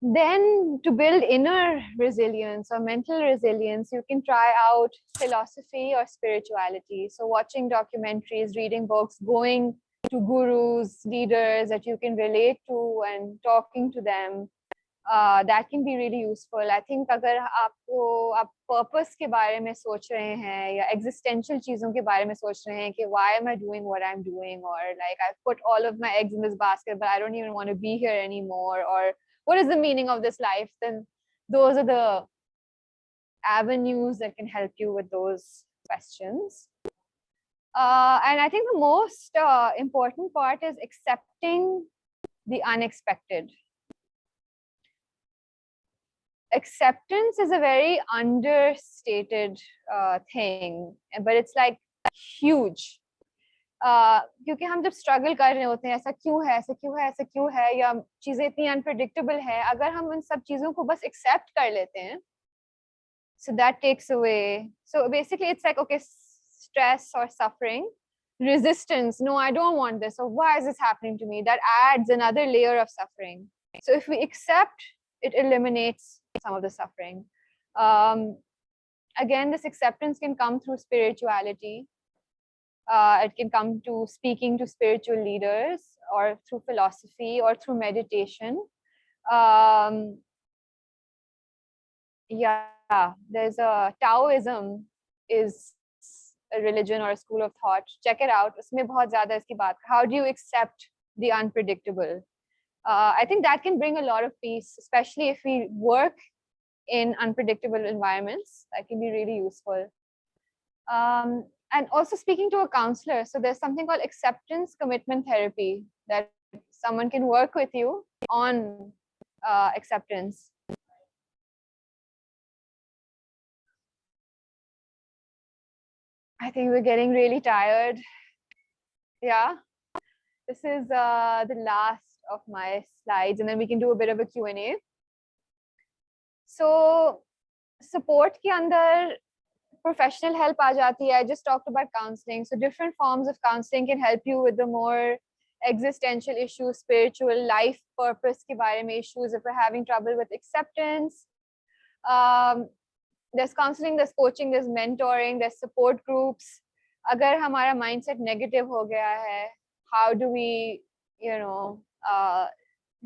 [SPEAKER 1] Then to build inner resilience or mental resilience, you can try out philosophy or spirituality. So watching documentaries, reading books, going to gurus, leaders that you can relate to and talking to them, that can be really useful. I think अगर आप purpose के बारे में सोच रहे हैं या existential चीजों के बारे में सोच रहे हैं कि why am I doing what I'm doing, or like I've put all of my eggs in this basket but I don't even want to be here anymore, or what is the meaning of this life, then those are the avenues that can help you with those questions. And I think the most important part is accepting the unexpected. Acceptance is a very understated thing, but it's like huge. क्योंकि हम जब struggle कर रहे होते हैं, ऐसा क्यों है, ऐसा क्यों है, ऐसा क्यों है, या चीजें इतनी अनप्रिडिक्टेबल है, अगर हम उन सब चीजों को बस एक्सेप्ट कर लेते हैं, so that takes away. So basically it's like, okay, stress or suffering, resistance, no, I don't want this, or why is this happening to me, that adds another layer of suffering. So if we accept, it eliminates some of the suffering. Again, this acceptance can come through spirituality. It can come to speaking to spiritual leaders, or through philosophy, or through meditation. Yeah, there's a Taoism is a religion or a school of thought. Check it out. उसमें बहुत ज़्यादा इसकी बात. How do you accept the unpredictable? I think that can bring a lot of peace, especially if we work in unpredictable environments. That can be really useful. And also speaking to a counselor. So there's something called acceptance commitment therapy, that someone can work with you on acceptance. I think we're getting really tired. Yeah, this is the last of my slides, and then we can do a bit of a Q&A. So support के अंदर professional help आ जाती है. I just talked about counseling. So different forms of counseling can help you with the more existential issues, spiritual life purpose के बारे में issues, if we're having trouble with acceptance. There's counseling, there's coaching, there's mentoring, there's support groups. अगर हमारा mindset negative हो गया है, how do we,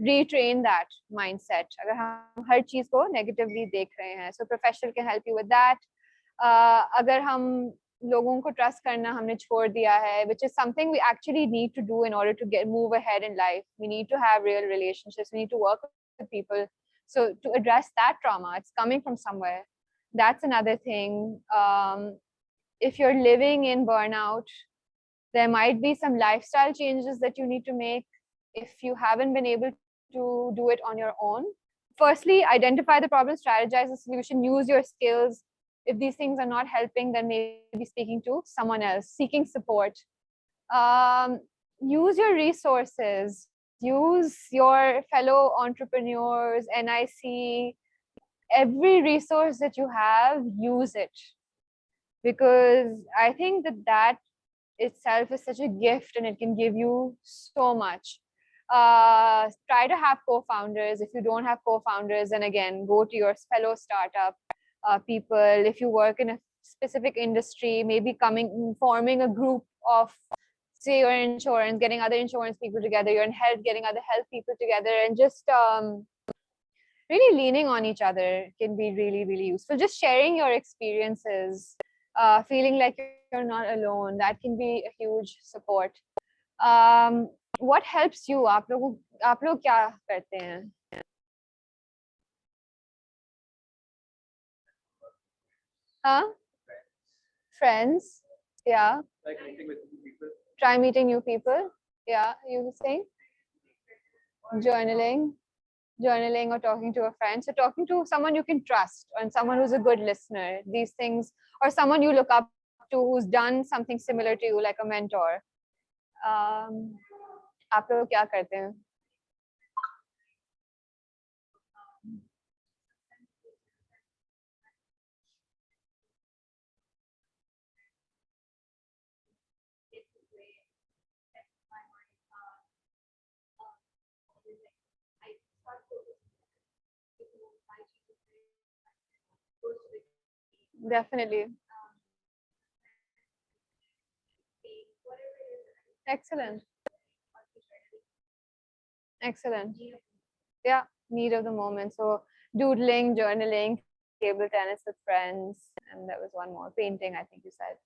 [SPEAKER 1] retrain that mindset? अगर हम हर चीज को negatively देख रहे हैं, so professional can help you with that. अगर हम लोगों को trust करना हमने छोड़ दिया है, which is something we actually need to do in order to move ahead in life. We need to have real relationships. We need to work with people. So to address that trauma, it's coming from somewhere. That's another thing. If you're living in burnout, there might be some lifestyle changes that you need to make if you haven't been able to do it on your own. Firstly, identify the problem, strategize the solution, use your skills. If these things are not helping, then maybe speaking to someone else, seeking support. Use your resources, use your fellow entrepreneurs, NIC, every resource that you have, use it. Because I think that itself is such a gift, and it can give you so much. Try to have co-founders. If you don't have co-founders, then again, go to your fellow startup people. If you work in a specific industry, maybe forming a group of, say you're in insurance, getting other insurance people together, you're in health, getting other health people together, and just really leaning on each other can be really, really useful. Just sharing your experiences, feeling like you're not alone, that can be a huge support. What helps you? आप लोग क्या करते हैं? Huh? Friends. Yeah.
[SPEAKER 2] Like meeting with new people.
[SPEAKER 1] Try meeting new people. Yeah. You were saying? Journaling or talking to a friend. So talking to someone you can trust, and someone who's a good listener, these things, or someone you look up to who's done something similar to you, like a mentor. आप लोग क्या करते हैं? Definitely. Excellent. Excellent. Yeah, need of the moment. So doodling, journaling, table tennis with friends, and there was one more, painting, I think you said.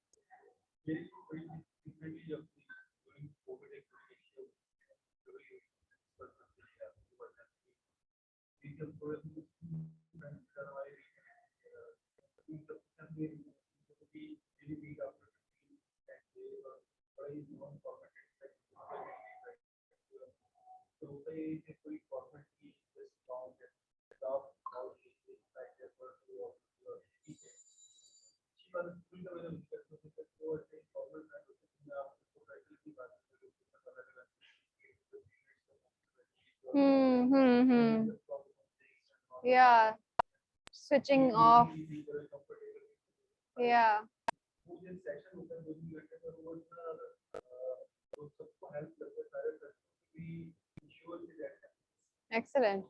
[SPEAKER 1] Hmm. Yeah. Switching off. Yeah. Excellent.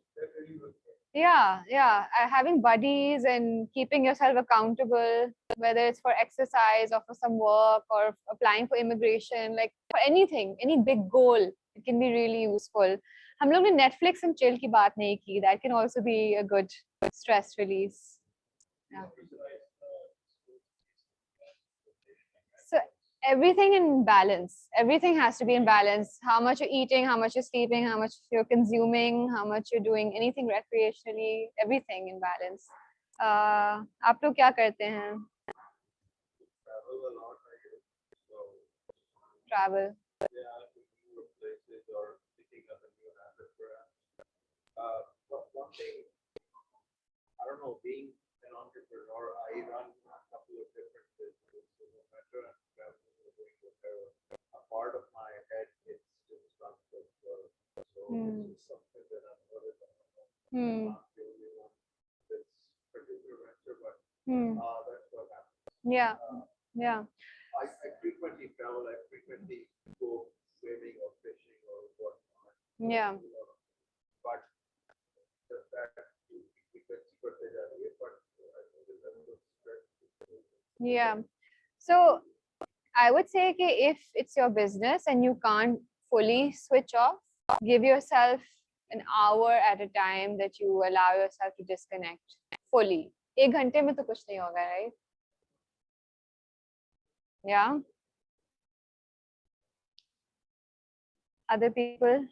[SPEAKER 1] Yeah, yeah. Having buddies and keeping yourself accountable, whether it's for exercise or for some work or applying for immigration, like for anything, any big goal, it can be really useful. हम लोग ने Netflix and chill की बात नहीं की. That can also be a good stress release. Yeah. So everything in balance. Everything has to be in balance. How much you're eating, how much you're sleeping, how much you're consuming, how much you're doing anything recreationally. Everything in balance. आप लोग क्या करते हैं?
[SPEAKER 3] Travel a lot, I guess. So,
[SPEAKER 1] Travel.
[SPEAKER 3] yeah, looking for places or picking up a new habit perhaps. But one thing, I don't know, being an entrepreneur, I run a couple of different businesses. So no matter I'm traveling or doing whatever, a part of my head is still stuck with work. So
[SPEAKER 1] Hmm.
[SPEAKER 3] it's just something that I'm worried about.
[SPEAKER 1] Hmm.
[SPEAKER 3] Not the only one this particular venture, but
[SPEAKER 1] Hmm.
[SPEAKER 3] that's what happens.
[SPEAKER 1] Yeah. Yeah.
[SPEAKER 3] I frequently travel, I frequently go swimming or fishing or whatnot.
[SPEAKER 1] Yeah.
[SPEAKER 3] But just that we could करते जा रही है, but I think the level of stress is
[SPEAKER 1] Yeah. So I would say कि if it's your business and you can't fully switch off, give yourself an hour at a time that you allow yourself to disconnect fully. 1 घंटे में तो कुछ नहीं होगा, right? Yeah. Other people.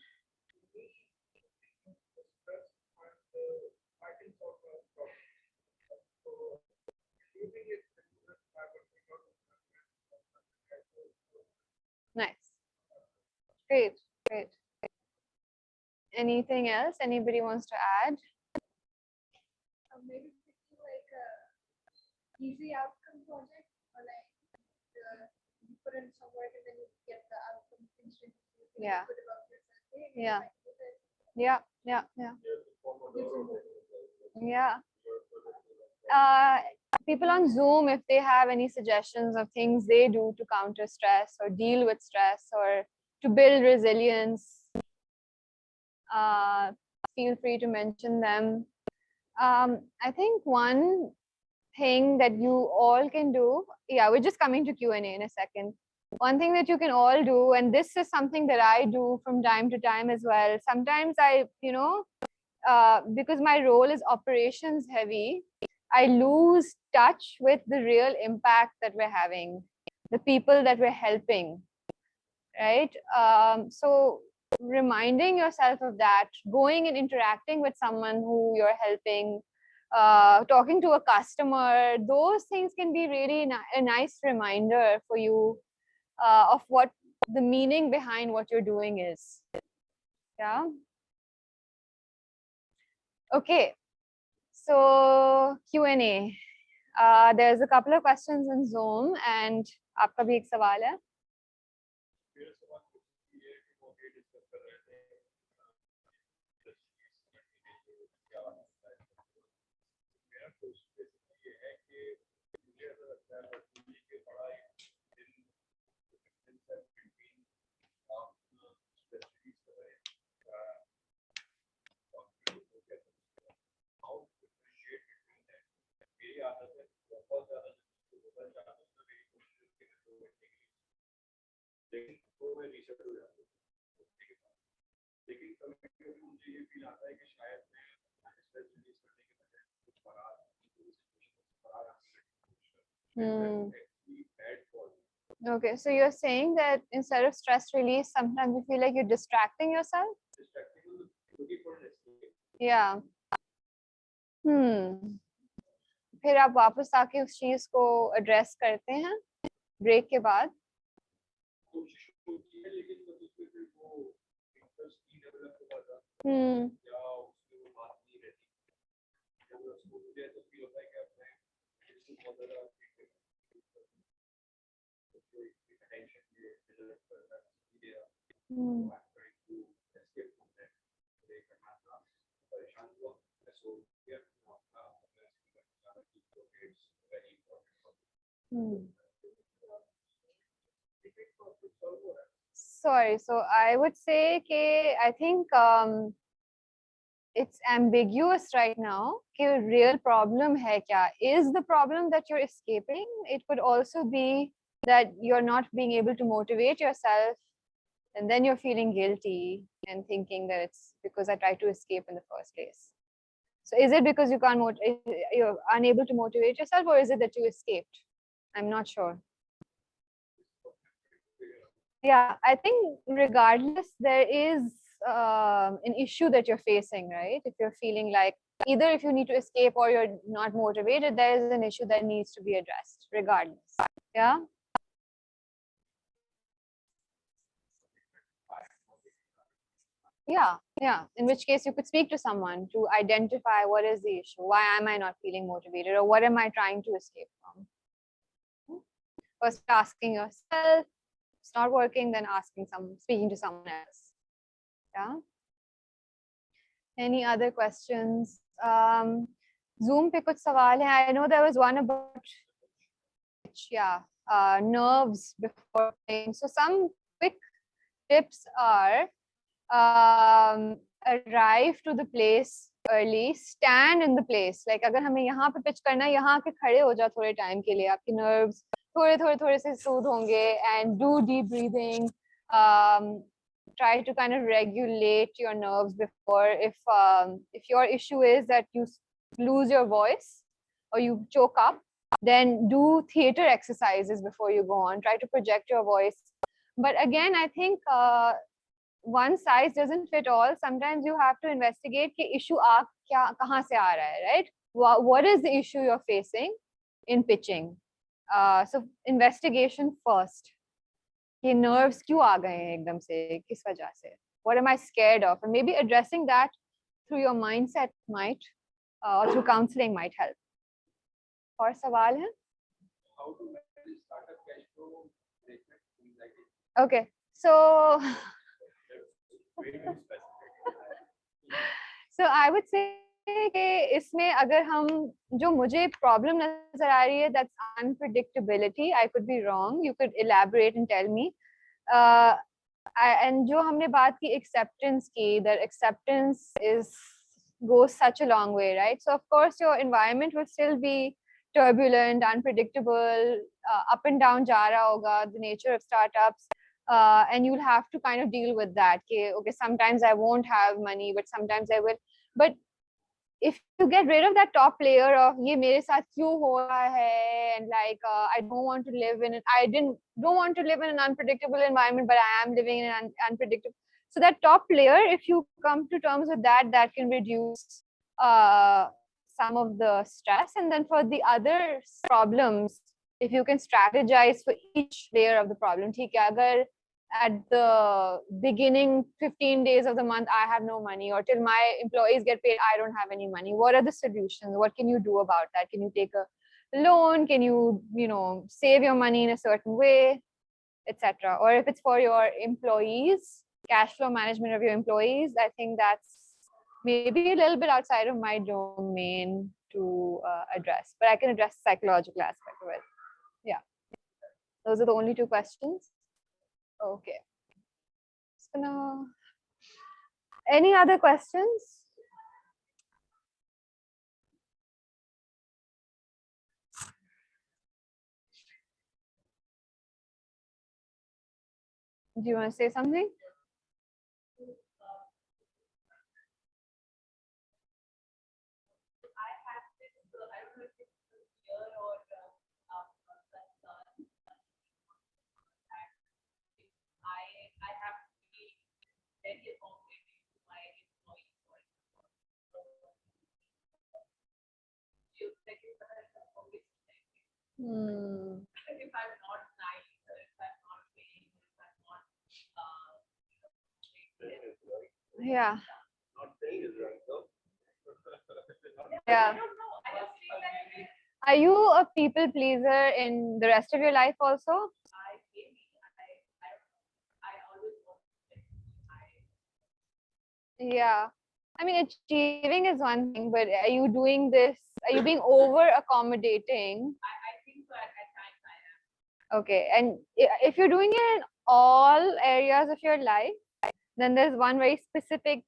[SPEAKER 1] Nice. Great. Great. Anything else anybody wants to add?
[SPEAKER 4] Maybe picture like a easy outcome project, or like you put in some work and then you get the outcome instantly. You feel
[SPEAKER 1] Yeah.
[SPEAKER 4] good about yourself. Hey,
[SPEAKER 1] Yeah.
[SPEAKER 4] I did it.
[SPEAKER 1] Yeah. Yeah. Yeah. Yeah. People on Zoom, if they have any suggestions of things they do to counter stress or deal with stress or to build resilience, feel free to mention them. I think one thing that you all can do, yeah, we're just coming to Q&A in a second. One thing that you can all do, and this is something that I do from time to time as well. Sometimes I, because my role is operations heavy, I lose touch with the real impact that we're having, the people that we're helping, right? So reminding yourself of that, going and interacting with someone who you're helping, talking to a customer, those things can be really a nice reminder for you of what the meaning behind what you're doing is. Yeah. Okay. So Q&A. There's a couple of questions in Zoom and आपका भी एक सवाल है. Okay, so you're saying that instead of stress release, sometimes you feel like you're distracting yourself? Yeah. फिर आप वापस आके उस चीज को एड्रेस करते हैं ब्रेक के बाद? Sorry, so I would say I think it's ambiguous right now. कि real problem है क्या? Is the problem that you're escaping? It could also be that you're not being able to motivate yourself, and then you're feeling guilty and thinking that it's because I tried to escape in the first place. So is it because you can't you're unable to motivate yourself, or is it that you escaped? I'm not sure. Yeah, I think regardless, there is an issue that you're facing, right? If you're feeling like either if you need to escape or you're not motivated, there is an issue that needs to be addressed, regardless. Yeah. Yeah. In which case, you could speak to someone to identify what is the issue. Why am I not feeling motivated, or what am I trying to escape from? First, asking yourself, it's not working, then speaking to someone else. Yeah. Any other questions? Zoom pe kuch sawal hai. I know there was one about nerves before playing. So some quick tips are arrive to the place early, stand in the place. Like अगर हमें यहाँ पे pitch करना है, यहाँ आके खड़े हो जाओ थोड़े time के लिए. आपके nerves थोड़े से soothe होंगे, and do deep breathing. Try to kind of regulate your nerves before. If your issue is that you lose your voice or you choke up, then do theater exercises before you go on. Try to project your voice. But again, I think one size doesn't fit all. Sometimes you have to investigate कि issue कहाँ से आ रहा है, right? What is the issue you're facing in pitching? So investigation first. कि nerves क्यों आ गए हैं एकदम से, किस वजह से? What am I scared of? And maybe addressing that through your mindset might, or through counseling might help. और सवाल है?
[SPEAKER 3] How to manage startup cash flow management, things like it.
[SPEAKER 1] Okay, so
[SPEAKER 3] Very, very specific.
[SPEAKER 1] so I would say कि इसमें अगर हम जो मुझे problem नजर आ रही है, that's unpredictability. I could be wrong. You could elaborate and tell me. And जो हमने बात की acceptance की, that acceptance goes such a long way, right? So of course your environment will still be turbulent, unpredictable, up and down जा रहा होगा, the nature of startups. And you'll have to kind of deal with that. Okay, sometimes I won't have money, but sometimes I will. But if you get rid of that top layer of ये मेरे साथ क्यों हो रहा है, and like I don't want to live in it, don't want to live in an unpredictable environment, but I am living in an unpredictable. So that top layer, if you come to terms with that, that can reduce some of the stress. And then for the other problems, if you can strategize for each layer of the problem, ठीक है, अगर at the beginning 15 days of the month I have no money, or till my employees get paid I don't have any money, what are the solutions? What can you do about that? Can you take a loan? Can you save your money in a certain way, etc.? Or if it's for your employees, cash flow management of your employees, I think that's maybe a little bit outside of my domain to address, but I can address the psychological aspect of it. Yeah, those are the only 2 questions. Okay. So now, any other questions? Do you want to say something?
[SPEAKER 5] I have this, I don't know if it's fear or concern that I have to be very accommodating to my employees. If I'm not nice, or if I'm not paying, if I'm not,
[SPEAKER 1] Yeah.
[SPEAKER 3] Not paying is right, though.
[SPEAKER 1] Yeah.
[SPEAKER 5] I don't know. I just feel that
[SPEAKER 1] Are you a people pleaser in the rest of your life also?
[SPEAKER 5] I always want to
[SPEAKER 1] Yeah. I mean, achieving is one thing, but are you doing this? Are you being over accommodating?
[SPEAKER 5] I think so at times
[SPEAKER 1] Okay, and if you're doing it in all areas of your life, then there's one very specific.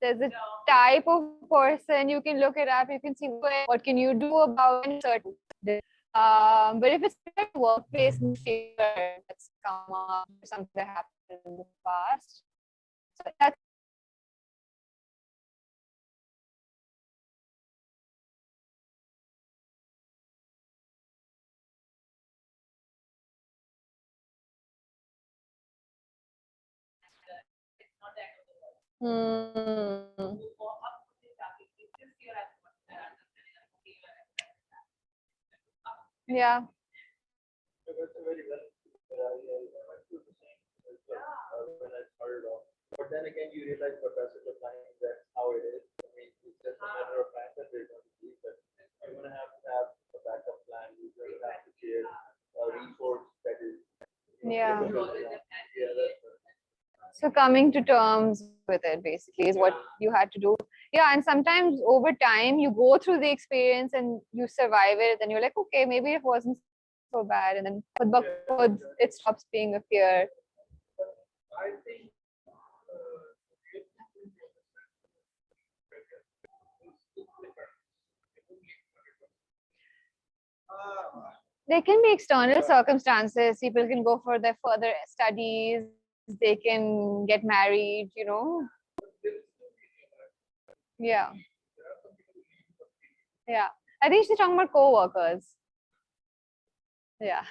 [SPEAKER 1] There's a type of person, you can look it up, you can see what can you do about certain. But if it's a workplace fear that's come up, something that happened in the past, so that's
[SPEAKER 5] It's not the end of the world.
[SPEAKER 1] hmm,
[SPEAKER 5] So for up to the target, this year I'm understanding that okay,
[SPEAKER 1] yeah.
[SPEAKER 3] So that's a very well I went through the same when I started off. But then again, you realize the passage of time, that's how it is. I mean, it's just a matter of time that they're going to leave, but you're going to have a backup plan. You're going to have to share a resource that is,
[SPEAKER 1] Yeah.
[SPEAKER 3] capable enough. Yeah, that's right.
[SPEAKER 1] So coming to terms with it basically is what you had to do. Yeah, and sometimes over time you go through the experience and you survive it, and you're like, okay, maybe it wasn't so bad, and then but it stops being a fear.
[SPEAKER 3] I think
[SPEAKER 1] There can be external circumstances. People can go for their further studies, they can get married, Yeah. Yeah. I think she's talking about co-workers. Yeah.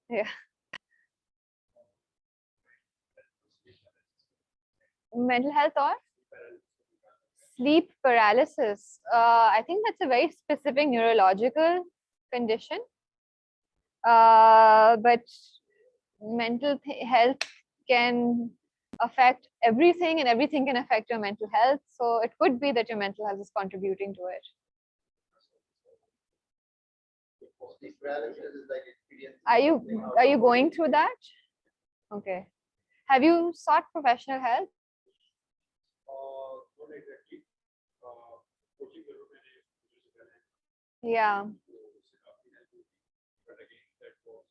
[SPEAKER 1] Yeah. Mental health or sleep paralysis. I think that's a very specific neurological condition. But mental health can affect everything, and everything can affect your mental health. So it could be that your mental health is contributing to it.
[SPEAKER 3] sleep paralysis is like experience.
[SPEAKER 1] Are you going through that? Okay. Have you sought professional help?
[SPEAKER 3] Not exactly. Coaching the
[SPEAKER 1] Yeah.
[SPEAKER 3] but again, that was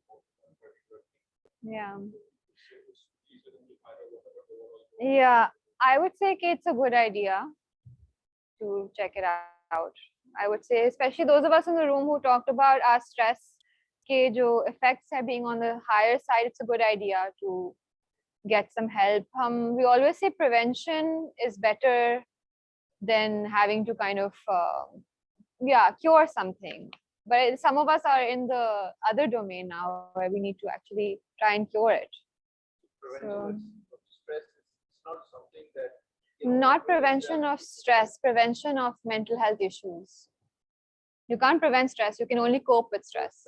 [SPEAKER 3] one particular thing.
[SPEAKER 1] Yeah. Yeah. I would say it's a good idea to check it out. I would say, especially those of us in the room who talked about our stress के जो effects are being on the higher side, it's a good idea to get some help. We always say prevention is better than having to kind of cure something. But some of us are in the other domain now where we need to actually try and cure it.
[SPEAKER 3] Prevention of stress is not something that
[SPEAKER 1] Not prevention of stress, prevention of mental health issues. You can't prevent stress, you can only cope with stress.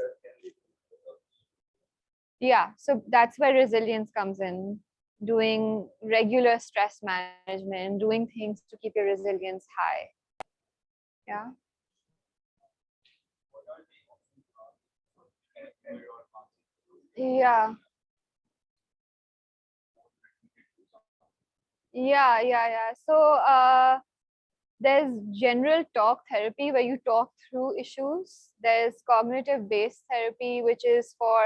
[SPEAKER 1] Yeah, so that's where resilience comes in. Doing regular stress management, doing things to keep your resilience high. Yeah. Yeah. Yeah. So there's general talk therapy where you talk through issues. There's cognitive based therapy, which is for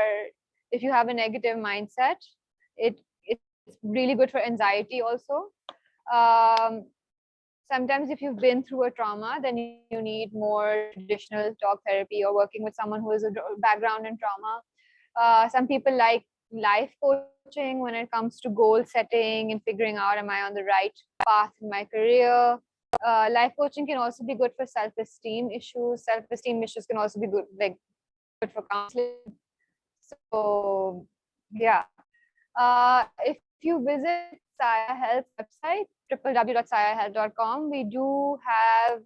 [SPEAKER 1] if you have a negative mindset. It's really good for anxiety also. Um, Sometimes if you've been through a trauma, then you need more traditional talk therapy or working with someone who has a background in trauma. Some people like life coaching when it comes to goal setting and figuring out, am I on the right path in my career? Life coaching can also be good for self-esteem issues. Self-esteem issues can also be good, like good for counseling. So yeah. If you visit Saya Health's website, www.sayahealth.com, we do have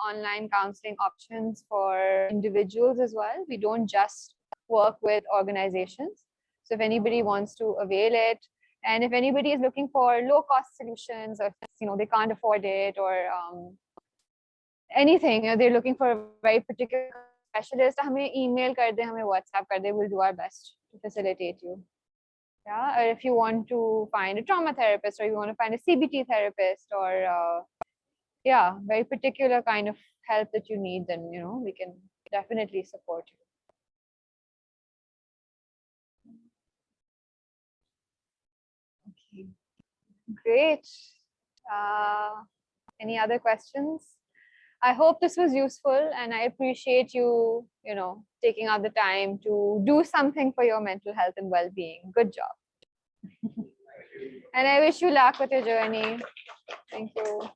[SPEAKER 1] online counseling options for individuals as well. We don't just work with organizations. So if anybody wants to avail it, and if anybody is looking for low-cost solutions, or they can't afford it, or anything, they're looking for a very particular specialist, हमें email कर दे, हमें WhatsApp कर दे, we'll do our best to facilitate you. Yeah, or if you want to find a trauma therapist, or you want to find a CBT therapist, or yeah, very particular kind of help that you need, then we can definitely support you. Okay, great. Any other questions? I hope this was useful, and I appreciate you, taking out the time to do something for your mental health and well-being. Good job. And I wish you luck with your journey. Thank you.